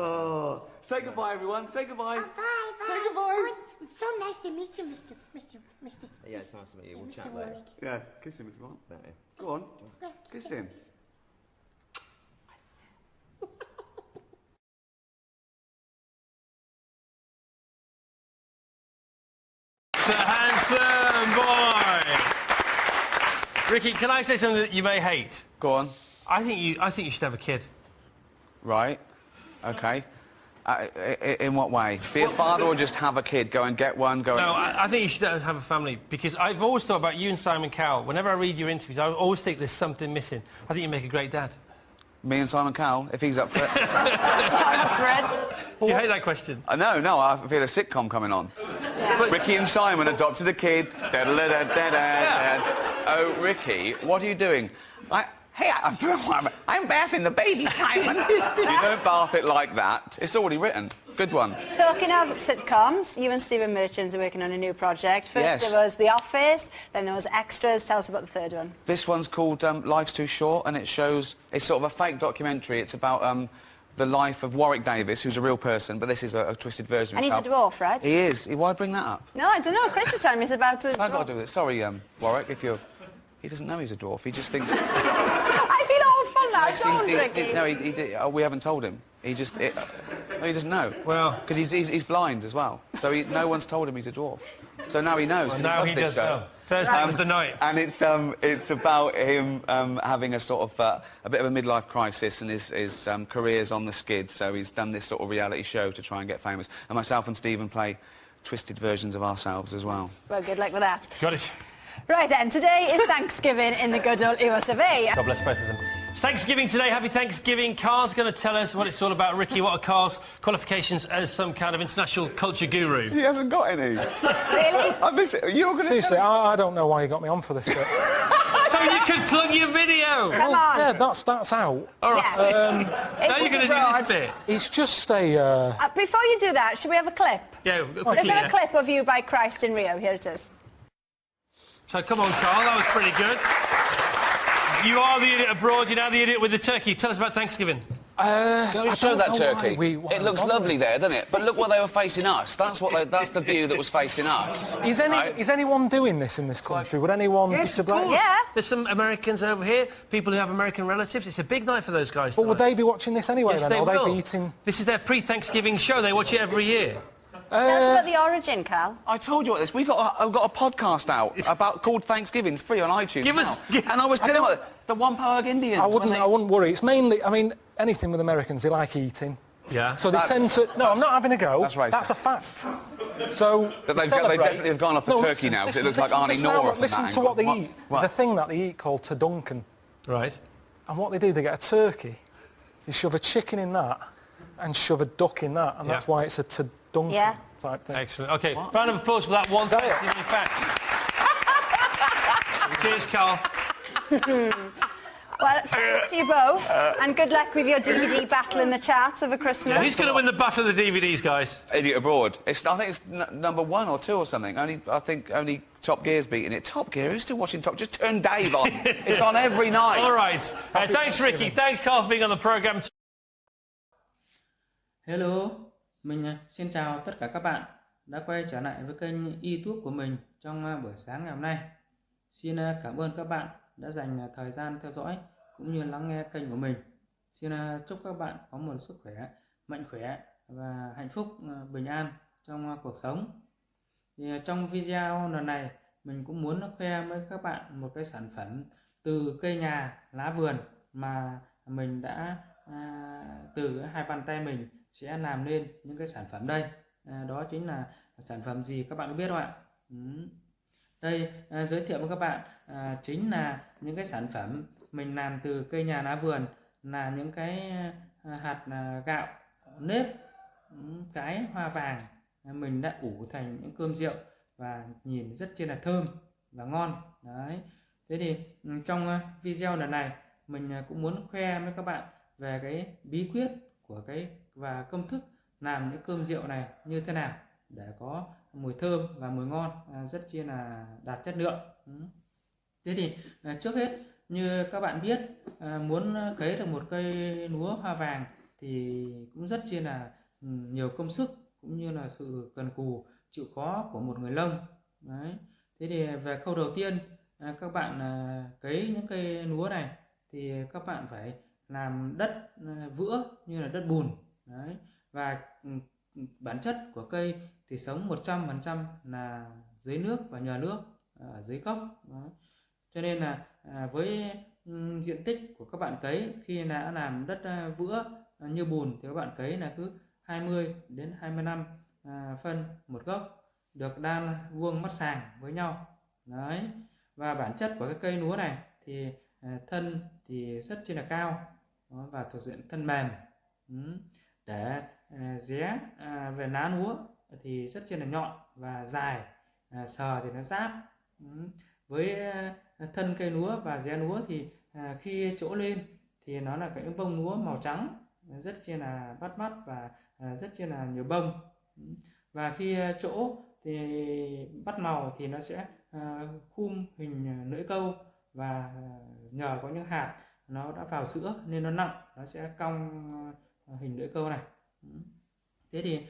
Oh. Say goodbye, everyone. Say goodbye. Bye. Say goodbye. It's so nice to meet you, Mr. Yeah, it's nice to meet you. We'll Mr. chat Warwick. later. Yeah, kiss him if you want. Yeah. Go on. Kiss him. The handsome boy. Ricky, can I say something that you may hate? Go on. I think you should have a kid. Right. Okay. In what way? Be a father or just have a kid? Go and get one? No, I think you should have a family, because I've always thought about you and Simon Cowell. Whenever I read your interviews, I always think there's something missing. I think you make a great dad. Me and Simon Cowell, if he's up for it. Do you hate that question? No, I feel a sitcom coming on. Ricky and Simon adopted a kid. Oh, Ricky, what are you doing? I'm bathing the baby, Simon. You don't bath it like that. It's already written. Good one. Talking of sitcoms, you and Stephen Merchant are working on a new project. First there was The Office, then there was Extras. Tell us about the third one. This one's called Life's Too Short, and it's sort of a fake documentary. It's about the life of Warwick Davis, who's a real person, but this is a twisted version of And he's himself. a dwarf, right? He is. Why bring that up? No, I don't know. Chris is telling me he's about to... I've got to do this. Sorry, Warwick, if you're... He doesn't know he's a dwarf. He just thinks... I feel awful now. Don't, Ricky. No, he we haven't told him. He doesn't know. Well... Because he's blind as well. So no one's told him he's a dwarf. So now he knows. Well, now he does know. Thursday was the night. And it's about him having a sort of a bit of a midlife crisis, and his career's on the skids. So he's done this sort of reality show to try and get famous. And myself and Stephen play twisted versions of ourselves as well. Well, good luck with that. Got it. Right then, today is Thanksgiving in the good old US of A. God bless both of them. It's Thanksgiving today. Happy Thanksgiving. Carl's going to tell us what it's all about. Ricky, what are Carl's qualifications as some kind of international culture guru? He hasn't got any. Really? You're going to Seriously, I don't know why you got me on for this bit. So you can plug your video. Come on. Yeah, that's out. All right. Now you're going to do this bit. It's just a... Before you do that, should we have a clip? Yeah, Is quickly. there a clip of you by Christ in Rio? Here it is. So come on, Carl, that was pretty good. You are the idiot abroad, you're now the idiot with the turkey. Tell us about Thanksgiving. Can we show that turkey? It looks lovely there, doesn't it? But look what they were facing us. That's the view that was facing us. Is anyone doing this in this country? Would anyone be to blame? Yeah. There's some Americans over here, people who have American relatives. It's a big night for those guys. But would they be watching this anyway Yes, then? they Or will. they be eating... This is their pre-Thanksgiving show. They watch it every year. Tell us about the origin, Carl. I told you about this. I've got a podcast out called Thanksgiving, free on iTunes. And I was telling you the Wampanoag Indians. I wouldn't worry. It's mainly, I mean, anything with Americans, they like eating. Yeah. So they tend to... No, I'm not having a go. That's racist. That's a fact. So... But they definitely have gone off the turkey now, because it looks like Arnie Nora from Listen that to angle. what they eat. There's a thing that they eat called Tuduncan. Right. And what they do, they get a turkey, they shove a chicken in that, and shove a duck in that, and that's why it's a Tuduncan type thing. Excellent. OK, round of applause for that one Thanksgiving fact. Cheers, Carl. Well, thanks to you both, and good luck with your DVD battle in the charts over Christmas. Who's going to win the battle of the DVDs, guys? Idiot Abroad. I think it's number 1 or 2 or something. I think only Top Gear's beating it. Top Gear? Who's still watching Top? Just turn Dave on. It's on every night. All right. Thanks, Ricky. Thanks, Carl, for being on the programme. Hello, mình xin chào tất cả các bạn đã quay trở lại với kênh YouTube của mình trong buổi sáng ngày hôm nay. Xin cảm ơn các bạn đã dành thời gian theo dõi cũng như lắng nghe kênh của mình. Xin chúc các bạn có một sức khỏe, mạnh khỏe và hạnh phúc, bình an trong cuộc sống. Thì trong video lần này mình cũng muốn khoe với các bạn một cái sản phẩm từ cây nhà lá vườn mà mình đã từ hai bàn tay mình sẽ làm nên những cái sản phẩm đây. Đó chính là sản phẩm gì các bạn có biết không ạ? Đây, giới thiệu với các bạn chính là những cái sản phẩm mình làm từ cây nhà lá vườn, là những cái hạt gạo nếp, cái hoa vàng mình đã ủ thành những cơm rượu và nhìn rất chi là thơm và ngon. Đấy. Thế thì trong video lần này mình cũng muốn khoe với các bạn về cái bí quyết của và công thức làm những cơm rượu này như thế nào để có mùi thơm và mùi ngon rất chi là đạt chất lượng. Thế thì trước hết như các bạn biết, muốn cấy được một cây lúa hoa vàng thì cũng rất chi là nhiều công sức cũng như là sự cần cù chịu khó của một người nông. Đấy. Thế thì về khâu đầu tiên, các bạn cấy những cây lúa này thì các bạn phải làm đất vữa như là đất bùn. Đấy. Và bản chất của cây thì sống 100% là dưới nước và nhờ nước ở dưới gốc. Đấy. Cho nên là với diện tích của các bạn cấy, khi đã làm đất vữa như bùn thì các bạn cấy là cứ 20 đến 25 phân một gốc, được đan vuông mắt sàng với nhau. Đấy. Và bản chất của cái cây lúa này thì thân thì rất chi là cao, và thuộc diện thân mềm. Để ré về ná núa thì rất là nhọn và dài, sờ thì nó giáp. Với thân cây núa và ré núa thì khi trỗ lên thì nó là cái bông núa màu trắng, rất là bắt mắt và rất là nhiều bông. Và khi trỗ thì bắt màu thì nó sẽ khum hình lưỡi câu, và nhờ có những hạt nó đã vào sữa nên nó nặng, nó sẽ cong hình lưỡi câu này. Thế thì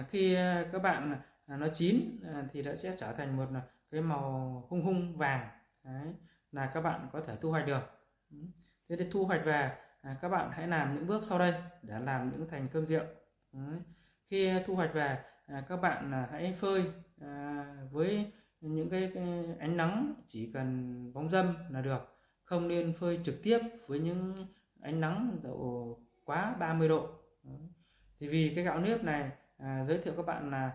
khi các bạn nó chín thì nó sẽ trở thành một cái màu hung vàng. Đấy, là các bạn có thể thu hoạch được. Thế để thu hoạch về, các bạn hãy làm những bước sau đây để làm những thành cơm rượu. Khi thu hoạch về, các bạn hãy phơi với những cái ánh nắng, chỉ cần bóng râm là được, không nên phơi trực tiếp với những ánh nắng độ quá 30 độ. Thì vì cái gạo nếp này giới thiệu các bạn là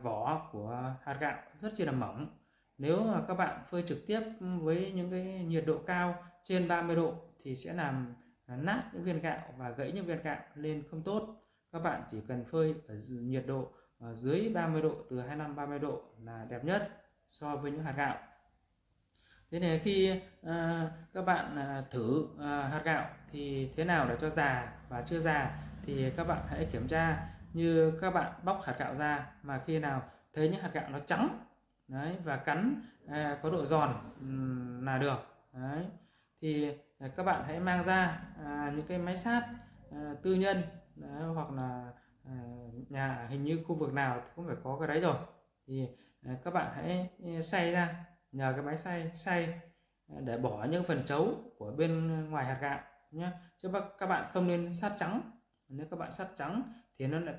vỏ của hạt gạo rất là mỏng. Nếu mà các bạn phơi trực tiếp với những cái nhiệt độ cao trên 30 độ thì sẽ làm nát những viên gạo và gãy những viên gạo lên không tốt. Các bạn chỉ cần phơi ở nhiệt độ dưới 30 độ, từ 25-30 độ là đẹp nhất so với những hạt gạo. Thế này khi các bạn thử hạt gạo thì thế nào để cho già và chưa già thì các bạn hãy kiểm tra. Như các bạn bóc hạt gạo ra mà khi nào thấy những hạt gạo nó trắng đấy, và cắn có độ giòn là được. Đấy, thì các bạn hãy mang ra những cái máy sát tư nhân đấy, hoặc là nhà, hình như khu vực nào thì cũng phải có cái đấy rồi, thì các bạn hãy xay ra, nhờ cái máy xay để bỏ những phần trấu của bên ngoài hạt gạo nhé, chứ các bạn không nên sát trắng. Nếu các bạn sát trắng thì nó lại thành